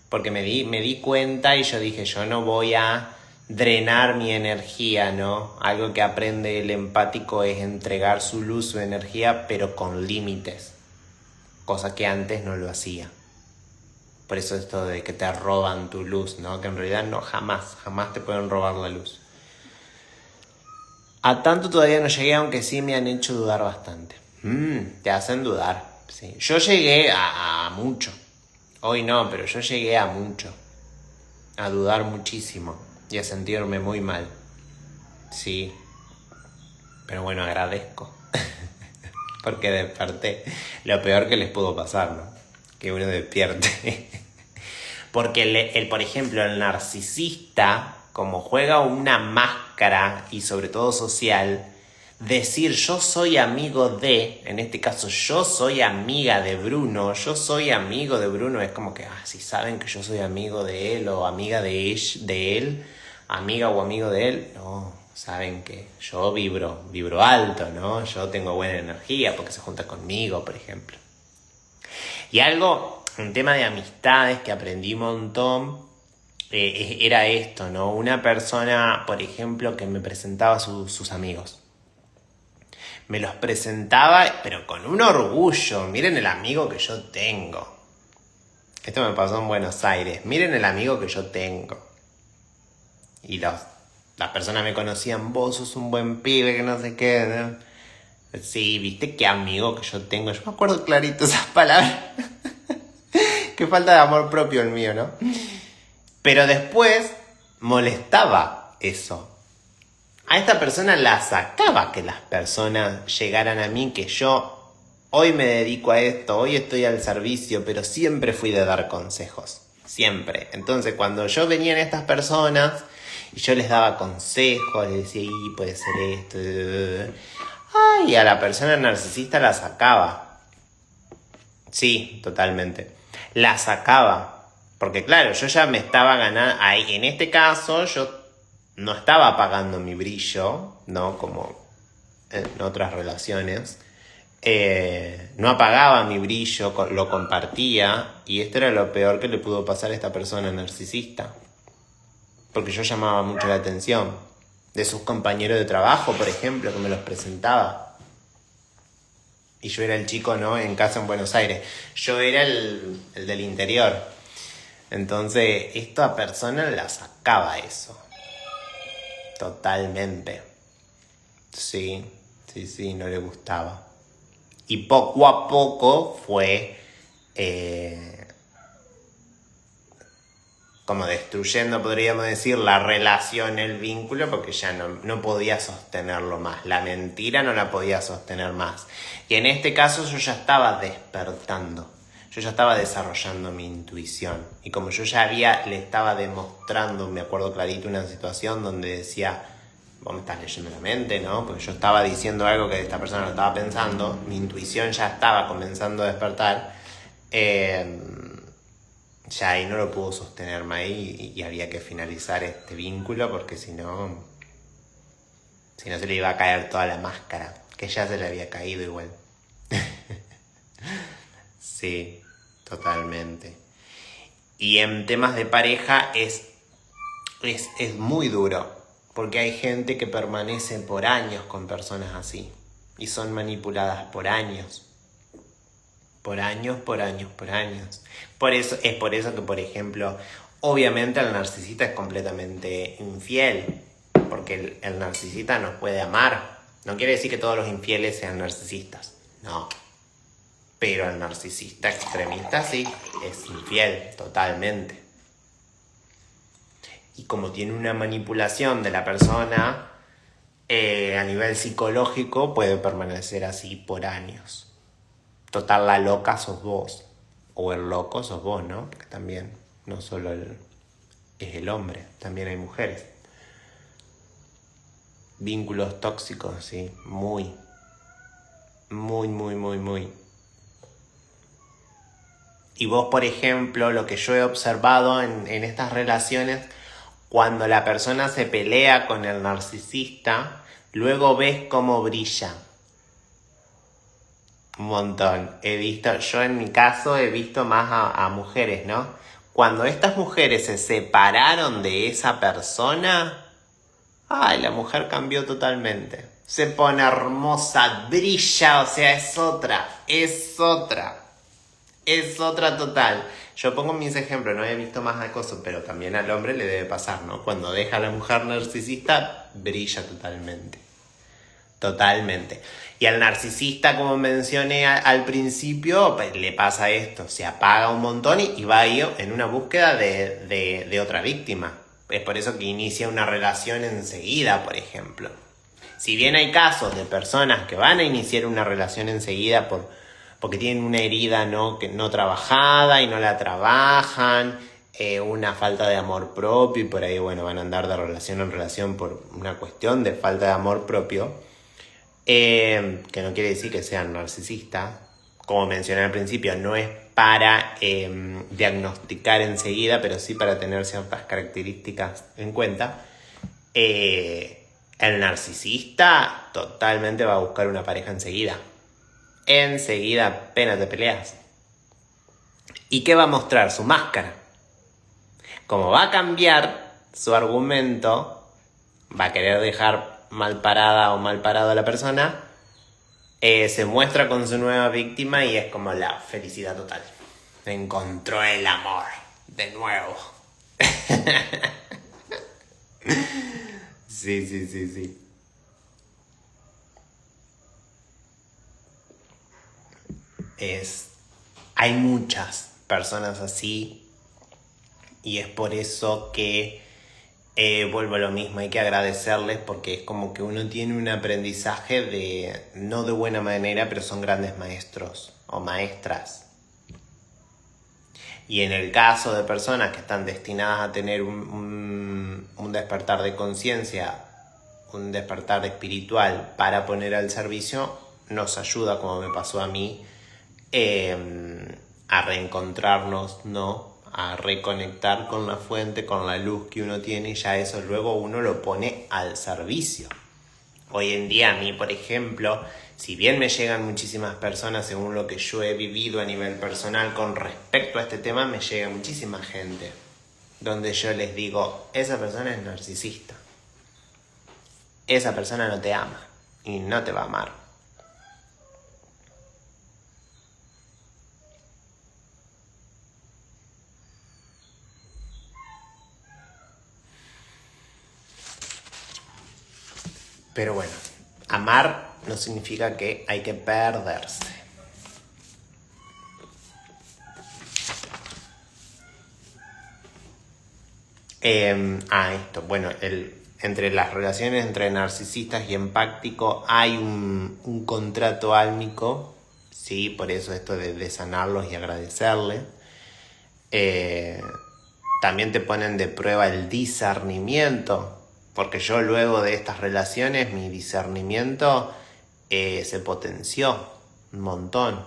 Porque me di cuenta y yo dije, yo no voy a drenar mi energía, ¿no? Algo que aprende el empático es entregar su luz, su energía, pero con límites. Cosa que antes no lo hacía. Por eso esto de que te roban tu luz, ¿no? Que en realidad no, jamás te pueden robar la luz. A tanto todavía no llegué, aunque sí me han hecho dudar bastante. Te hacen dudar, sí. Yo llegué a mucho. Hoy no, pero yo llegué a mucho. A dudar muchísimo. Y a sentirme muy mal. Sí. Pero bueno, agradezco. Porque desperté. Lo peor que les pudo pasar, ¿no? Que uno despierte. Porque por ejemplo, el narcisista, como juega una máscara y sobre todo social, decir yo soy amigo de, en este caso yo soy amiga de Bruno, yo soy amigo de Bruno, es como que, si saben que yo soy amigo de él o amiga de él, amiga o amigo de él, no, saben que yo vibro alto, ¿no? Yo tengo buena energía porque se junta conmigo, por ejemplo. Y algo, un tema de amistades que aprendí un montón, era esto, ¿no? Una persona, por ejemplo, que me presentaba sus amigos. Me los presentaba, pero con un orgullo. Miren el amigo que yo tengo. Esto me pasó en Buenos Aires. Miren el amigo que yo tengo. Y las personas me conocían, vos sos un buen pibe, que no sé qué, ¿no? Sí, viste qué amigo que yo tengo. Yo me acuerdo clarito esas palabras. Qué falta de amor propio el mío, ¿no? Pero después molestaba eso. A esta persona la sacaba que las personas llegaran a mí, que yo hoy me dedico a esto, hoy estoy al servicio, pero siempre fui de dar consejos. Siempre. Entonces, cuando yo venían estas personas y yo les daba consejos, les decía, puede ser esto. Y a la persona narcisista la sacaba. Sí, totalmente. La sacaba. Porque claro, yo ya me estaba ganando. Ahí, en este caso, yo no estaba apagando mi brillo, ¿no? Como en otras relaciones. No apagaba mi brillo, lo compartía. Y esto era lo peor que le pudo pasar a esta persona narcisista. Porque yo llamaba mucho la atención. De sus compañeros de trabajo, por ejemplo, que me los presentaba. Y yo era el chico, ¿no? En casa en Buenos Aires. Yo era el del interior. Entonces, esta persona la sacaba eso. Totalmente. Sí, no le gustaba. Y poco a poco fue como destruyendo, podríamos decir, la relación, el vínculo, porque ya no podía sostenerlo más. La mentira no la podía sostener más. Y en este caso yo ya estaba despertando. Yo ya estaba desarrollando mi intuición. Y como yo ya le estaba demostrando, me acuerdo clarito, una situación donde decía, vos me estás leyendo la mente, ¿no? Porque yo estaba diciendo algo que esta persona no estaba pensando. Mi intuición ya estaba comenzando a despertar. Ya ahí no lo pudo sostener más y había que finalizar este vínculo porque si no se le iba a caer toda la máscara, que ya se le había caído igual. Sí, totalmente. Y en temas de pareja es muy duro, porque hay gente que permanece por años con personas así y son manipuladas por años. Por años. Por eso que, por ejemplo, obviamente el narcisista es completamente infiel, porque el narcisista nos puede amar. No quiere decir que todos los infieles sean narcisistas, no. Pero el narcisista extremista sí, es infiel totalmente. Y como tiene una manipulación de la persona, a nivel psicológico puede permanecer así por años. Total, la loca sos vos. O el loco sos vos, ¿no? Porque también no solo es el hombre, también hay mujeres. Vínculos tóxicos, sí, muy. Y vos, por ejemplo, lo que yo he observado en estas relaciones, cuando la persona se pelea con el narcisista, luego ves cómo brilla. Un montón. Yo en mi caso he visto más a mujeres, ¿no? Cuando estas mujeres se separaron de esa persona, ay, la mujer cambió totalmente. Se pone hermosa, brilla, o sea, es otra total. Yo pongo mis ejemplos, no he visto más de cosas, pero también al hombre le debe pasar, ¿no? Cuando deja a la mujer narcisista, brilla totalmente. Totalmente. Y al narcisista, como mencioné al principio, pues le pasa esto, se apaga un montón y va ahí en una búsqueda de otra víctima. Es por eso que inicia una relación enseguida, por ejemplo. Si bien hay casos de personas que van a iniciar una relación enseguida porque tienen una herida que no trabajada y no la trabajan, una falta de amor propio y por ahí van a andar de relación en relación por una cuestión de falta de amor propio, que no quiere decir que sean narcisistas. Como mencioné al principio, no es para diagnosticar enseguida, pero sí para tener ciertas características en cuenta. El narcisista totalmente va a buscar una pareja enseguida. Enseguida, apenas te peleas. ¿Y qué va a mostrar? Su máscara. Como va a cambiar su argumento, va a querer dejar mal parada o mal parado a la persona, se muestra con su nueva víctima y es como la felicidad total. Encontró el amor de nuevo. Sí. Hay muchas personas así y es por eso que vuelvo a lo mismo, hay que agradecerles porque es como que uno tiene un aprendizaje no de buena manera, pero son grandes maestros o maestras. Y en el caso de personas que están destinadas a tener un despertar de conciencia, un despertar espiritual para poner al servicio, nos ayuda, como me pasó a mí, a reencontrarnos, ¿no? A reconectar con la fuente, con la luz que uno tiene y ya eso luego uno lo pone al servicio. Hoy en día a mí, por ejemplo, si bien me llegan muchísimas personas según lo que yo he vivido a nivel personal con respecto a este tema, me llega muchísima gente donde yo les digo, esa persona es narcisista. Esa persona no te ama y no te va a amar. Pero bueno, amar no significa que hay que perderse. Esto. Bueno, entre las relaciones entre narcisistas y empático hay un contrato álmico, ¿sí? Por eso esto de sanarlos y agradecerles. También te ponen de prueba el discernimiento, porque yo luego de estas relaciones mi discernimiento se potenció un montón.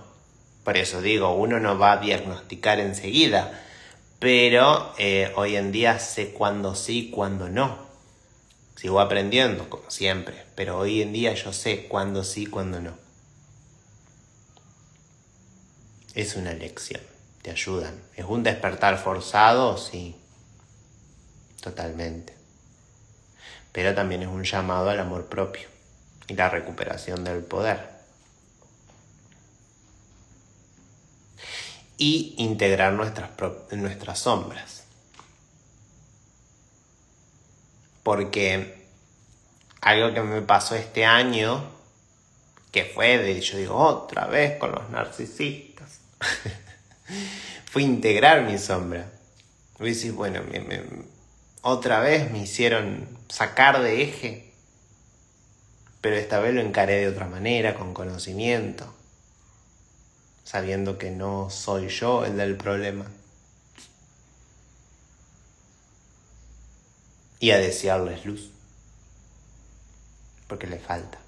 Por eso digo, uno no va a diagnosticar enseguida, pero hoy en día sé cuándo sí, cuándo no. Sigo aprendiendo, como siempre, pero hoy en día yo sé cuándo sí, cuándo no. Es una lección, te ayudan. ¿Es un despertar forzado? Sí, totalmente. Pero también es un llamado al amor propio y la recuperación del poder. Y integrar nuestras sombras. Porque algo que me pasó este año, que fue yo digo, otra vez con los narcisistas, fue integrar mi sombra. Y decís, bueno, otra vez me hicieron sacar de eje, pero esta vez lo encaré de otra manera, con conocimiento. sabiendo que no soy yo el del problema. Y a desearles luz, porque le falta.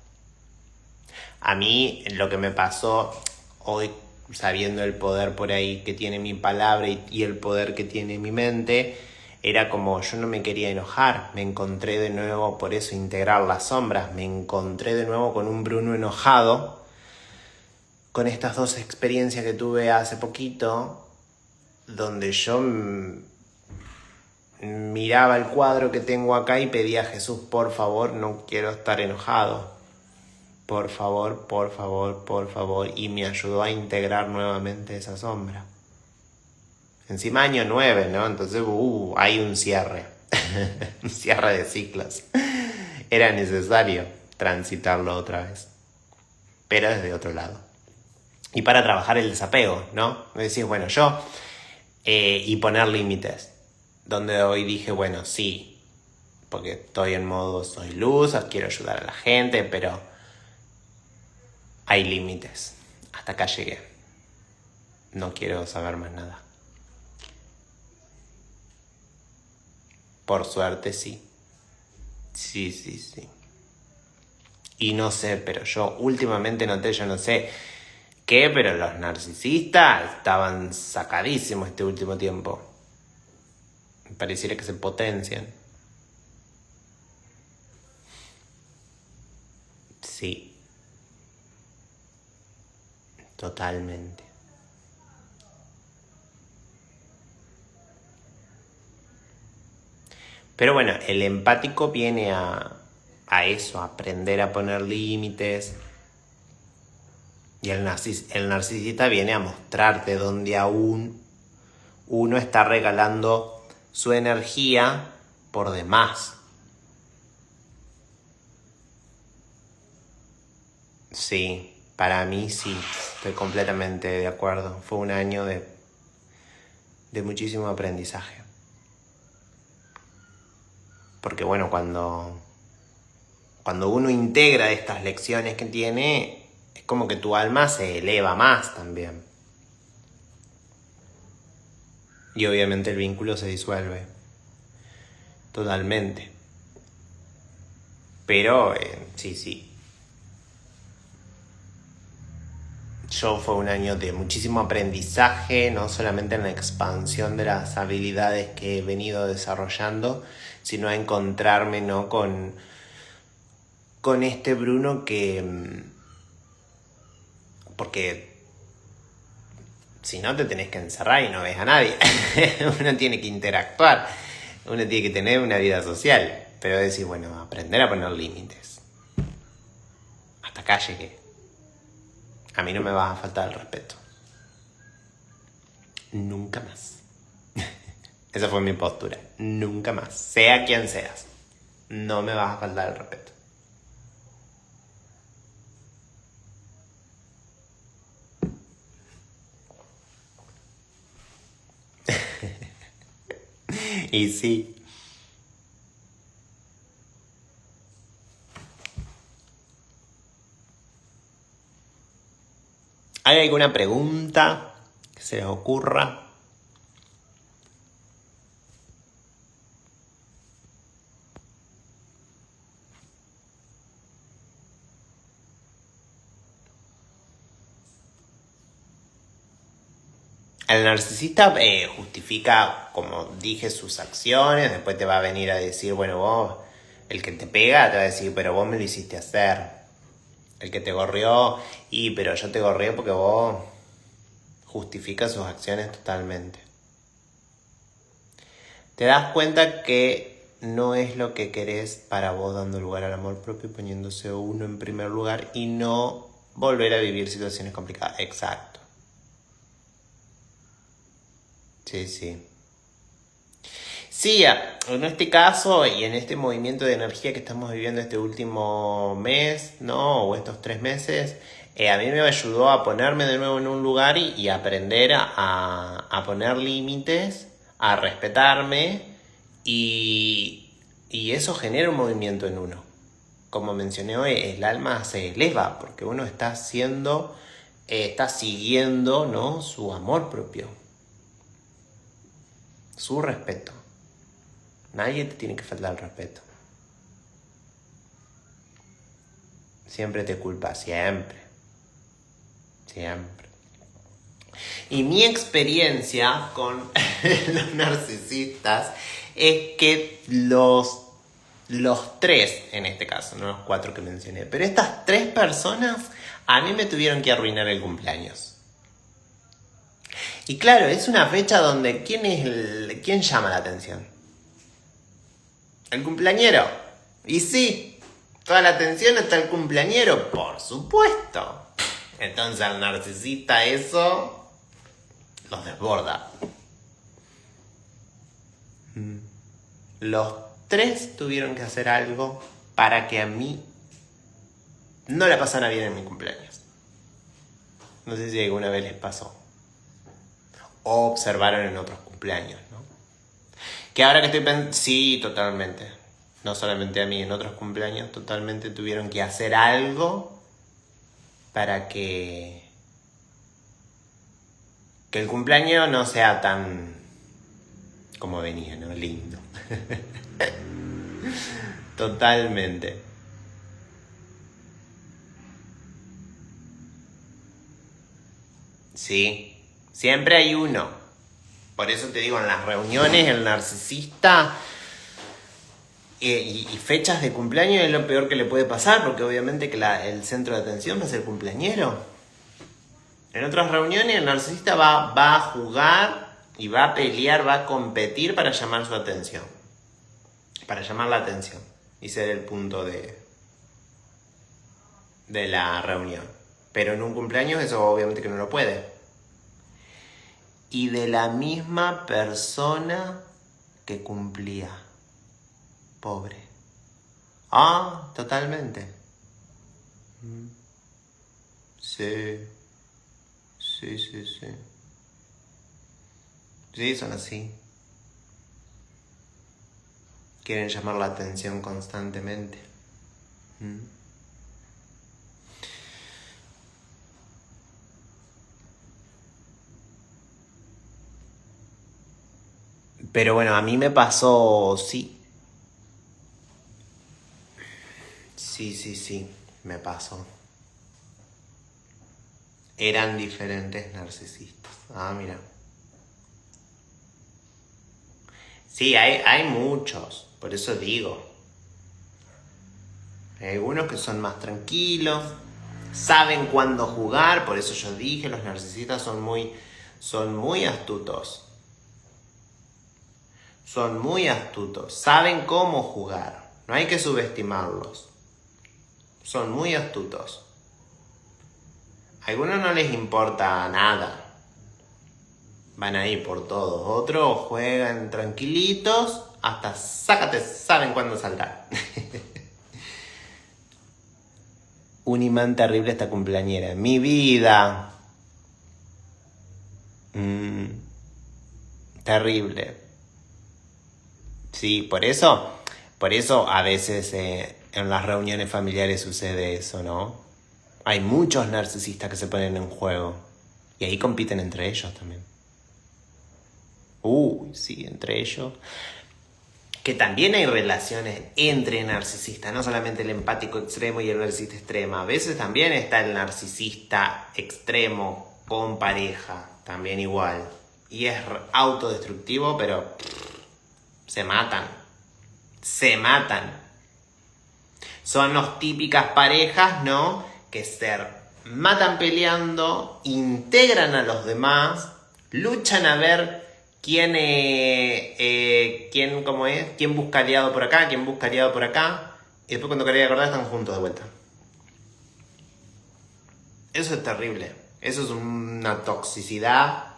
A mí lo que me pasó hoy, sabiendo el poder por ahí que tiene mi palabra y el poder que tiene mi mente, era como yo no me quería enojar. Me encontré de nuevo, por eso integrar las sombras, me encontré de nuevo con un Bruno enojado, con estas dos experiencias que tuve hace poquito, donde yo miraba el cuadro que tengo acá y pedía a Jesús, por favor, no quiero estar enojado. Por favor, por favor, por favor. Y me ayudó a integrar nuevamente esa sombra. Encima año 9, ¿no? Entonces, hay un cierre. Un cierre de ciclos. Era necesario transitarlo otra vez. Pero desde otro lado. Y para trabajar el desapego, ¿no? Me decís, bueno, yo... y poner límites. Donde hoy dije, bueno, sí. Porque estoy en modo soy luz, quiero ayudar a la gente, pero... hay límites. Hasta acá llegué. No quiero saber más nada. Por suerte sí. Sí. Y no sé, pero yo últimamente noté, yo no sé qué, pero los narcisistas estaban sacadísimos este último tiempo. Pareciera que se potencian. Sí. Totalmente. Pero bueno, el empático viene a eso, a aprender a poner límites. Y el narcisista viene a mostrarte donde aún uno está regalando su energía por demás. Sí, para mí sí, estoy completamente de acuerdo. Fue un año de muchísimo aprendizaje. Porque bueno, cuando uno integra estas lecciones que tiene, es como que tu alma se eleva más también. Y obviamente el vínculo se disuelve. Totalmente. Pero, sí. Fue un año de muchísimo aprendizaje, no solamente en la expansión de las habilidades que he venido desarrollando, sino a encontrarme, ¿no? con este Bruno que... porque si no te tenés que encerrar y no ves a nadie. Uno tiene que interactuar, uno tiene que tener una vida social, pero decir, bueno, aprender a poner límites. Hasta acá llegué. A mí no me vas a faltar el respeto. Nunca más. Esa fue mi postura. Nunca más. Sea quien seas. No me vas a faltar el respeto. Y sí. ¿Hay alguna pregunta que se les ocurra? El narcisista justifica, como dije, sus acciones. Después te va a venir a decir, bueno, vos, el que te pega te va a decir, pero vos me lo hiciste hacer. El que te gorrió, pero yo te gorrié porque vos... justifica sus acciones totalmente. Te das cuenta que no es lo que querés para vos, dando lugar al amor propio, poniéndose uno en primer lugar y no volver a vivir situaciones complicadas. Exacto. Sí. Sí, en este caso y en este movimiento de energía que estamos viviendo este último mes, ¿no? O estos 3 meses, a mí me ayudó a ponerme de nuevo en un lugar y aprender a poner límites, a respetarme y eso genera un movimiento en uno. Como mencioné hoy, el alma se eleva porque uno está siendo está siguiendo, ¿no?, su amor propio, su respeto. Nadie te tiene que faltar el respeto. Siempre te culpa, siempre. Siempre. Y mi experiencia con los narcisistas es que los tres, en este caso, no los 4 que mencioné, pero estas 3 personas a mí me tuvieron que arruinar el cumpleaños. Y claro, es una fecha donde ¿quién llama la atención? El cumpleañero. Y sí, toda la atención está el cumpleañero, por supuesto. Entonces al narcisista eso los desborda. Los 3 tuvieron que hacer algo para que a mí no la pasara bien en mi cumpleaños. No sé si alguna vez les pasó. O observaron en otros cumpleaños, ¿no? Que ahora que estoy pensando... Sí, totalmente. No solamente a mí, en otros cumpleaños totalmente tuvieron que hacer algo para que el cumpleaños no sea tan como venía, ¿no? Lindo. Totalmente. Sí, siempre hay uno. Por eso te digo, en las reuniones el narcisista y fechas de cumpleaños es lo peor que le puede pasar, porque obviamente que el centro de atención va a ser el cumpleañero. En otras reuniones el narcisista va a jugar y va a pelear, va a competir para llamar su atención. Para llamar la atención y ser el punto de la reunión. Pero en un cumpleaños eso obviamente que no lo puede. Y de la misma persona que cumplía. Pobre. Ah, totalmente. Sí. Sí. Sí, son así. Quieren llamar la atención constantemente. Pero bueno, a mí me pasó, sí. Sí, me pasó. Eran diferentes narcisistas. Ah, mira. Sí, hay muchos, por eso digo. Hay algunos que son más tranquilos, saben cuándo jugar, por eso yo dije, los narcisistas son muy astutos. Son muy astutos, saben cómo jugar, no hay que subestimarlos. Son muy astutos. A algunos no les importa nada. Van a ir por todos. Otros juegan tranquilitos hasta saben cuándo saltar. Un imán terrible esta cumpleañera. Mi vida. Terrible. Sí, por eso a veces en las reuniones familiares sucede eso, ¿no? Hay muchos narcisistas que se ponen en juego. Y ahí compiten entre ellos también. Sí, entre ellos. Que también hay relaciones entre narcisistas, no solamente el empático extremo y el narcisista extremo. A veces también está el narcisista extremo con pareja, también igual. Y es autodestructivo, pero se matan. Son las típicas parejas, ¿no? Que se matan peleando, integran a los demás, luchan a ver quién busca aliado por acá, quién busca aliado por acá, y después cuando quería acordar están juntos de vuelta. Eso es terrible. Eso es una toxicidad.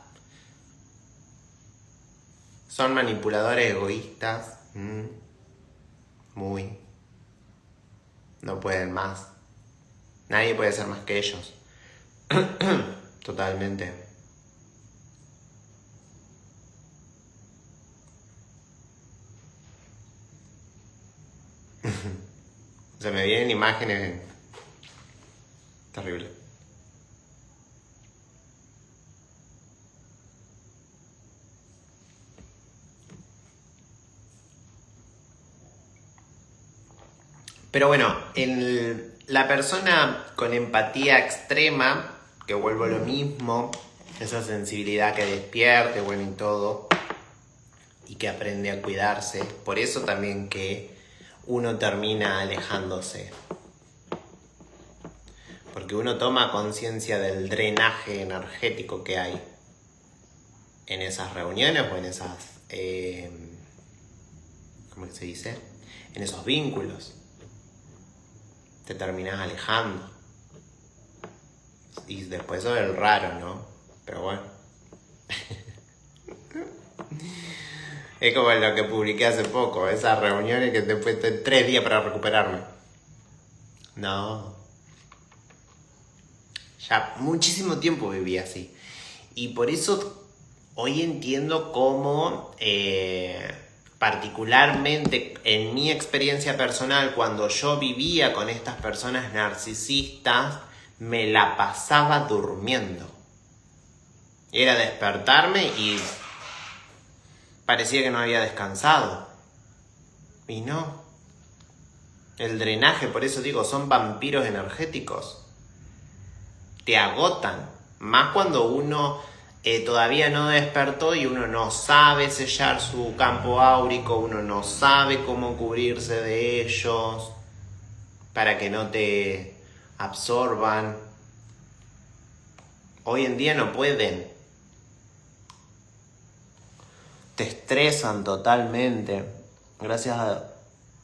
Son manipuladores egoístas. Muy. No pueden más. Nadie puede ser más que ellos. Totalmente. Se me vienen imágenes. Terrible. Pero bueno, la persona con empatía extrema, que vuelvo a lo mismo, esa sensibilidad que despierte, bueno, y todo, y que aprende a cuidarse, por eso también que uno termina alejándose. Porque uno toma conciencia del drenaje energético que hay en esas reuniones o en esas, ¿cómo se dice? En esos vínculos. Te terminas alejando. Y después eso es el raro, ¿no? Pero bueno. Es como lo que publiqué hace poco, esas reuniones que después de 3 días para recuperarme. No. Ya muchísimo tiempo viví así. Y por eso hoy entiendo cómo, particularmente en mi experiencia personal, cuando yo vivía con estas personas narcisistas, me la pasaba durmiendo. Era despertarme y parecía que no había descansado. Y no. El drenaje, por eso digo, son vampiros energéticos. Te agotan. Más cuando uno todavía no despertó y uno no sabe sellar su campo áurico, uno no sabe cómo cubrirse de ellos para que no te absorban. Hoy en día no pueden. Te estresan totalmente. Gracias a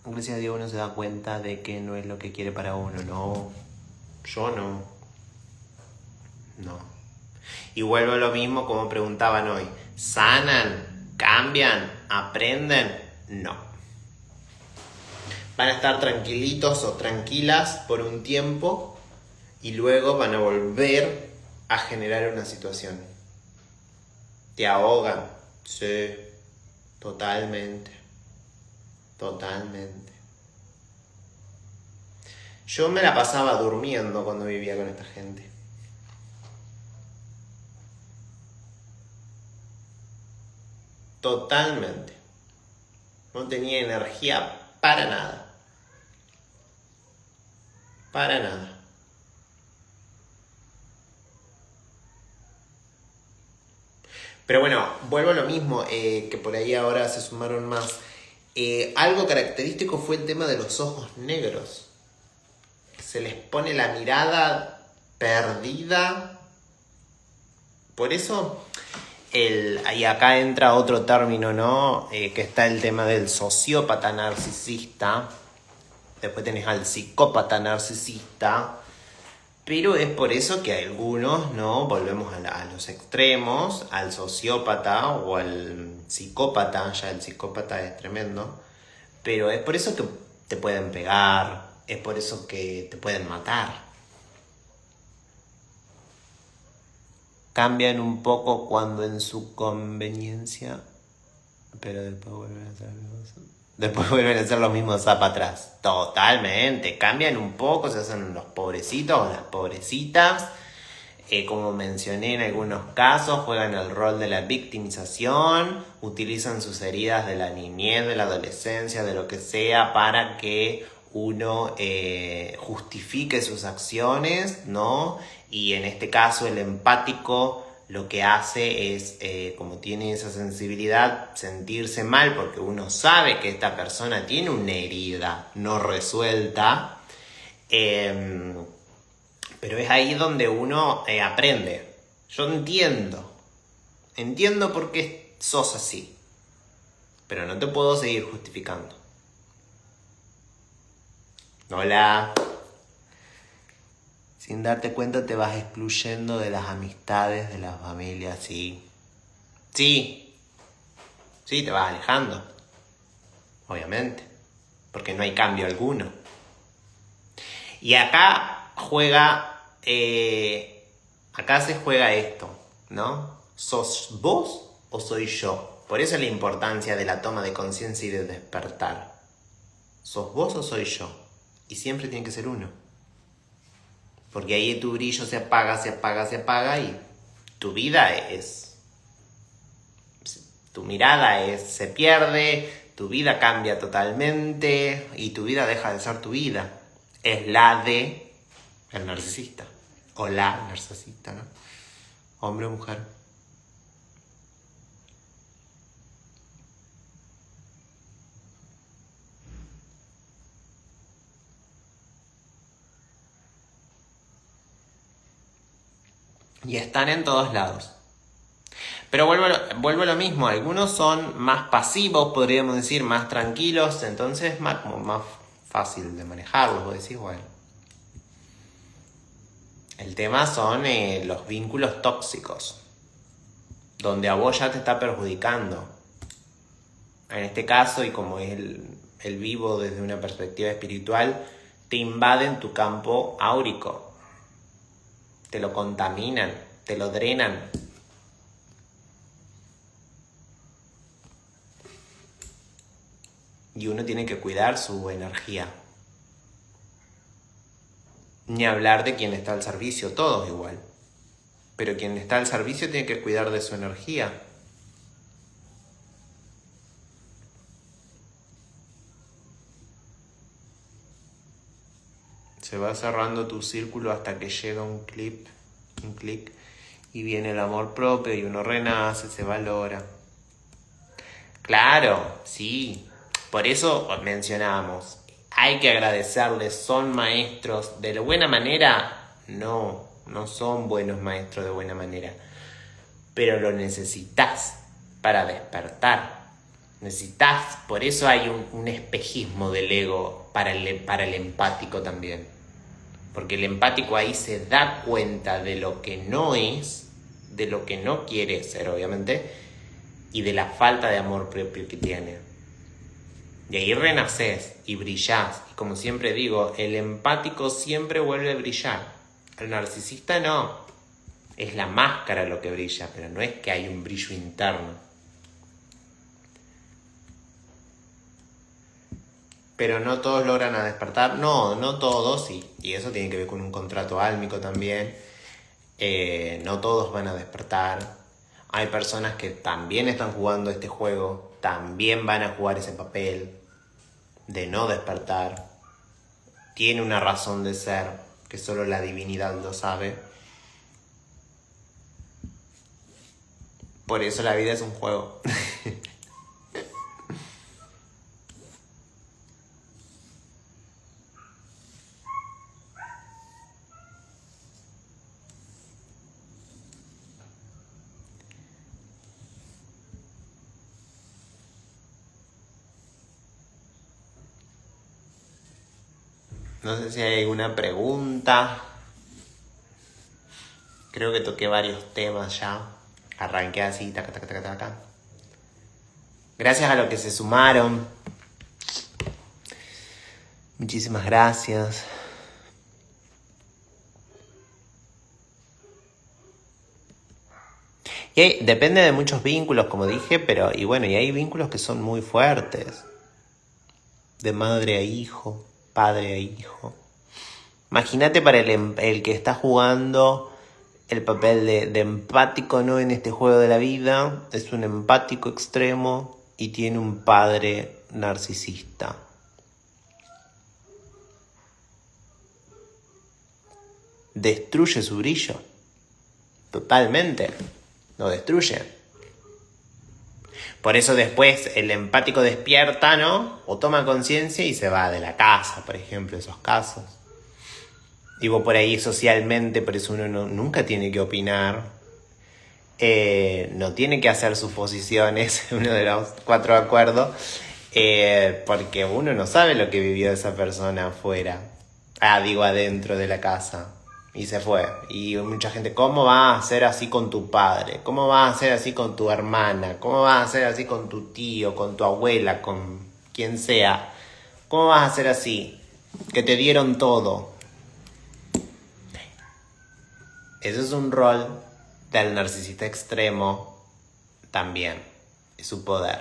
Dios uno se da cuenta de que no es lo que quiere para uno. No, yo no. No. Y vuelvo a lo mismo como preguntaban hoy. ¿Sanan? ¿Cambian? ¿Aprenden? No. Van a estar tranquilitos o tranquilas por un tiempo y luego van a volver a generar una situación. Te ahogan. Sí, totalmente. Totalmente. Yo me la pasaba durmiendo cuando vivía con esta gente. Totalmente. No tenía energía para nada. Para nada. Pero bueno, vuelvo a lo mismo, que por ahí ahora se sumaron más. Algo característico fue el tema de los ojos negros. Se les pone la mirada perdida. Por eso, y acá entra otro término, ¿no? Que está el tema del sociópata narcisista. Después tenés al psicópata narcisista. Pero es por eso que algunos, ¿no? Volvemos a los extremos, al sociópata o al psicópata. Ya el psicópata es tremendo. Pero es por eso que te pueden pegar. Es por eso que te pueden matar. Cambian un poco cuando en su conveniencia, pero después vuelven a ser los mismos zapa atrás. Totalmente. Cambian un poco, se hacen los pobrecitos o las pobrecitas. Como mencioné en algunos casos, juegan el rol de la victimización, utilizan sus heridas de la niñez, de la adolescencia, de lo que sea, para que uno justifique sus acciones, ¿no? Y en este caso el empático lo que hace es, como tiene esa sensibilidad, sentirse mal porque uno sabe que esta persona tiene una herida no resuelta, pero es ahí donde uno aprende. Yo entiendo por qué sos así, pero no te puedo seguir justificando. Hola. Sin darte cuenta te vas excluyendo de las amistades, de las familias, sí. Sí, te vas alejando. Obviamente. Porque no hay cambio alguno. Y acá se juega esto, ¿no? ¿Sos vos o soy yo? Por eso la importancia de la toma de conciencia y de despertar. ¿Sos vos o soy yo? Y siempre tiene que ser uno. Porque ahí tu brillo se apaga y tu vida tu mirada se pierde, Tu vida cambia totalmente y tu vida deja de ser tu vida. Es la de el narcisista. O la narcisista, ¿no? Hombre o mujer. Y están en todos lados. Pero vuelvo a lo mismo, algunos son más pasivos, podríamos decir, más tranquilos, entonces como más fácil de manejarlos, vos decís, bueno. El tema son los vínculos tóxicos, donde a vos ya te está perjudicando. En este caso, y como es el vivo desde una perspectiva espiritual, te invaden tu campo áurico. Te lo contaminan, te lo drenan. Y uno tiene que cuidar su energía. Ni hablar de quien está al servicio, todos igual. Pero quien está al servicio tiene que cuidar de su energía. Se va cerrando tu círculo hasta que llega un clic, y viene el amor propio y uno renace, se valora. Claro, sí. Por eso mencionamos, hay que agradecerles, son maestros. ¿De la buena manera? No son buenos maestros de buena manera. Pero lo necesitas para despertar. Necesitas, por eso hay un espejismo del ego para el empático también. Porque el empático ahí se da cuenta de lo que no es, de lo que no quiere ser, obviamente, y de la falta de amor propio que tiene. Y ahí renaces y brillás. Y como siempre digo, el empático siempre vuelve a brillar. El narcisista no. Es la máscara lo que brilla, pero no es que hay un brillo interno. Pero no todos logran a despertar. No todos, y eso tiene que ver con un contrato álmico también. No todos van a despertar. Hay personas que también están jugando este juego, también van a jugar ese papel de no despertar. Tiene una razón de ser que solo la divinidad lo sabe. Por eso la vida es un juego. No sé si hay alguna pregunta. Creo que toqué varios temas ya. Arranqué así, taca. Gracias a los que se sumaron. Muchísimas gracias. Y depende de muchos vínculos, como dije, pero y hay vínculos que son muy fuertes. De madre a hijo, padre a hijo. Imagínate para el que está jugando el papel de empático, ¿no? En este juego de la vida, es un empático extremo y tiene un padre narcisista. Destruye su brillo. Totalmente. Lo destruye. Por eso después el empático despierta, ¿no? O toma conciencia y se va de la casa, por ejemplo, esos casos. Digo, por ahí socialmente, por eso uno nunca tiene que opinar. No tiene que hacer suposiciones, uno de los 4 acuerdos, porque uno no sabe lo que vivió esa persona afuera. Adentro de la casa. Y se fue. Y mucha gente, ¿cómo vas a ser así con tu padre? ¿Cómo vas a ser así con tu hermana? ¿Cómo vas a ser así con tu tío, con tu abuela, con quien sea? ¿Cómo vas a ser así? Que te dieron todo. Eso es un rol del narcisista extremo también. Es su poder.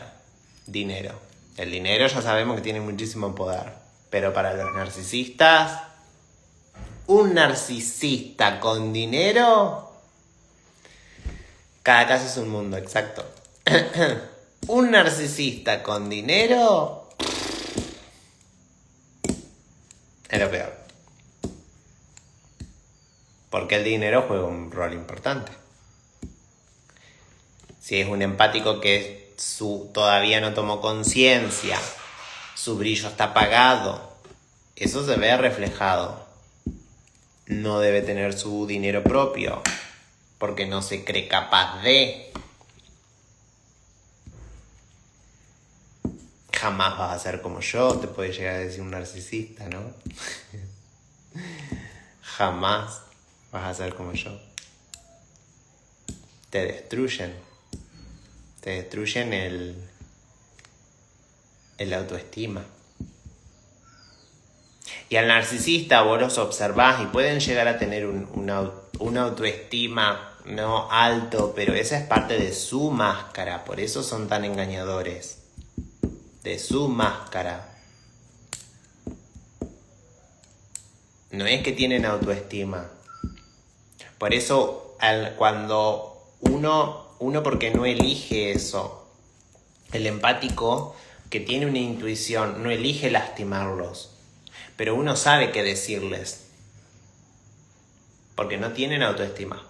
Dinero. El dinero ya sabemos que tiene muchísimo poder. Pero para los narcisistas, un narcisista con dinero, cada caso es un mundo, exacto. Un narcisista con dinero es lo peor. Porque el dinero juega un rol importante. Si es un empático que todavía no tomó conciencia, su brillo está apagado, eso se ve reflejado. No debe tener su dinero propio, porque no se cree capaz de. Jamás vas a ser como yo, te puede llegar a decir un narcisista, ¿no? Jamás vas a ser como yo. Te destruyen el autoestima. Y al narcisista vos los observás y pueden llegar a tener una autoestima no alto, pero esa es parte de su máscara, por eso son tan engañadores. De su máscara. No es que tienen autoestima. Por eso cuando uno porque no elige eso, el empático que tiene una intuición no elige lastimarlos, pero uno sabe qué decirles, porque no tienen autoestima.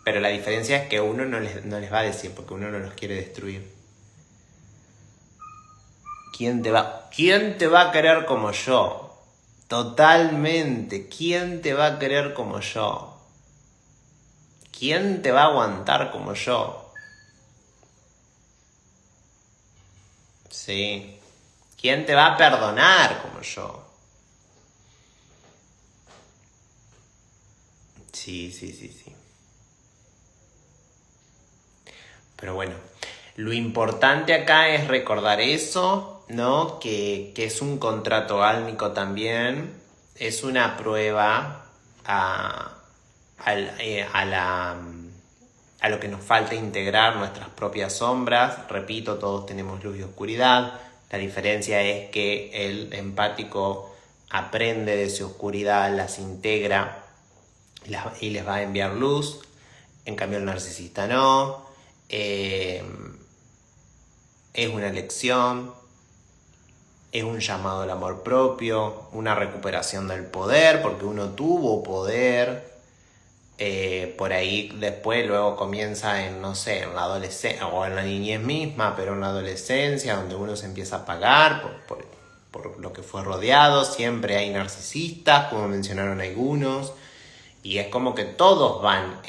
Pero la diferencia es que uno no les va a decir, porque uno no los quiere destruir. ¿Quién te va a querer como yo? Totalmente. ¿Quién te va a querer como yo? ¿Quién te va a aguantar como yo? Sí. ¿Quién te va a perdonar como yo? Sí. Pero bueno, lo importante acá es recordar eso, ¿no? Que es un contrato álmico también, es una prueba a lo que nos falta integrar nuestras propias sombras. Repito, todos tenemos luz y oscuridad. La diferencia es que el empático aprende de su oscuridad, las integra y les va a enviar luz. En cambio el narcisista no. Es una lección, es un llamado al amor propio, una recuperación del poder, porque uno tuvo poder, por ahí después luego comienza en la adolescencia o en la niñez misma, pero en la adolescencia donde uno se empieza a apagar por lo que fue rodeado. Siempre hay narcisistas, como mencionaron algunos, y es como que todos van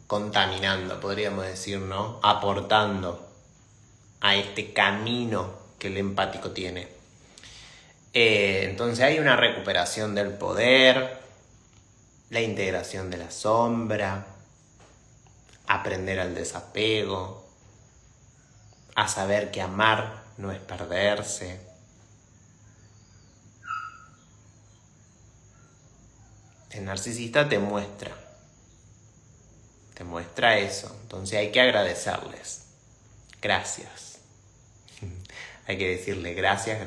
contaminando, podríamos decir, ¿no? Aportando a este camino que el empático tiene. Entonces hay una recuperación del poder, la integración de la sombra, aprender al desapego, a saber que amar no es perderse. El narcisista te muestra eso, entonces hay que agradecerles. Gracias. Hay que decirle gracias.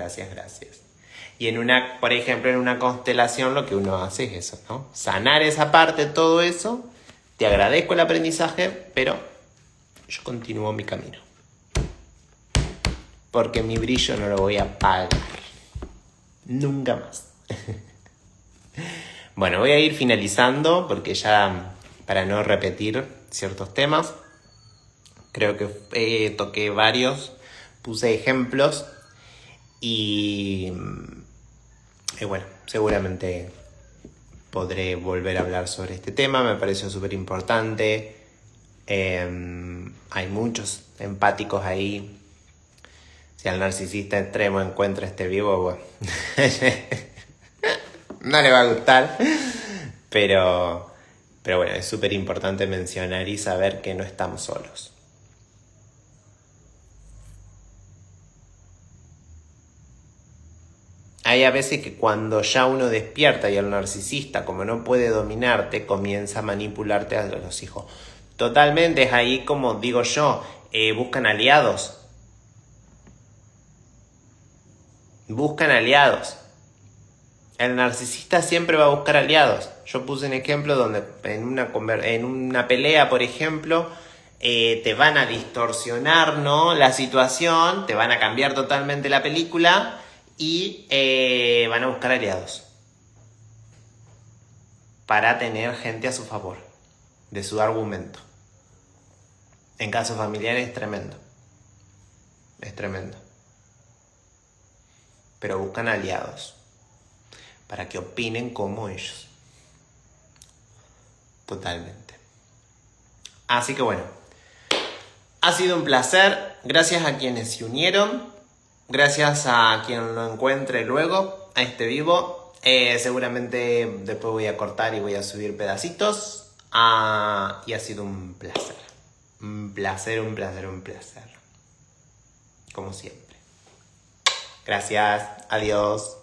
Y por ejemplo, en una constelación lo que uno hace es eso, ¿no? Sanar esa parte, todo eso. Te agradezco el aprendizaje, pero yo continúo mi camino. Porque mi brillo no lo voy a apagar. Nunca más. Bueno, voy a ir finalizando porque ya, para no repetir ciertos temas, creo que toqué varios, puse ejemplos y bueno, seguramente podré volver a hablar sobre este tema. Me pareció súper importante. Hay muchos empáticos ahí. Si al narcisista extremo encuentra este vivo, bueno, no le va a gustar. Pero bueno, es súper importante mencionar y saber que no estamos solos. Hay a veces que cuando ya uno despierta y el narcisista, como no puede dominarte, comienza a manipularte a los hijos. Totalmente, es ahí como digo yo, buscan aliados. El narcisista siempre va a buscar aliados. Yo puse un ejemplo donde en una pelea, por ejemplo, te van a distorsionar, ¿no?, la situación, te van a cambiar totalmente la película y van a buscar aliados para tener gente a su favor de su argumento. En casos familiares es tremendo. Es tremendo. Pero buscan aliados para que opinen como ellos. Totalmente. Así que bueno, ha sido un placer. Gracias a quienes se unieron. Gracias a quien lo encuentre luego a este vivo. Seguramente después voy a cortar y voy a subir pedacitos. Y ha sido un placer. Un placer, un placer, un placer. Como siempre. Gracias. Adiós.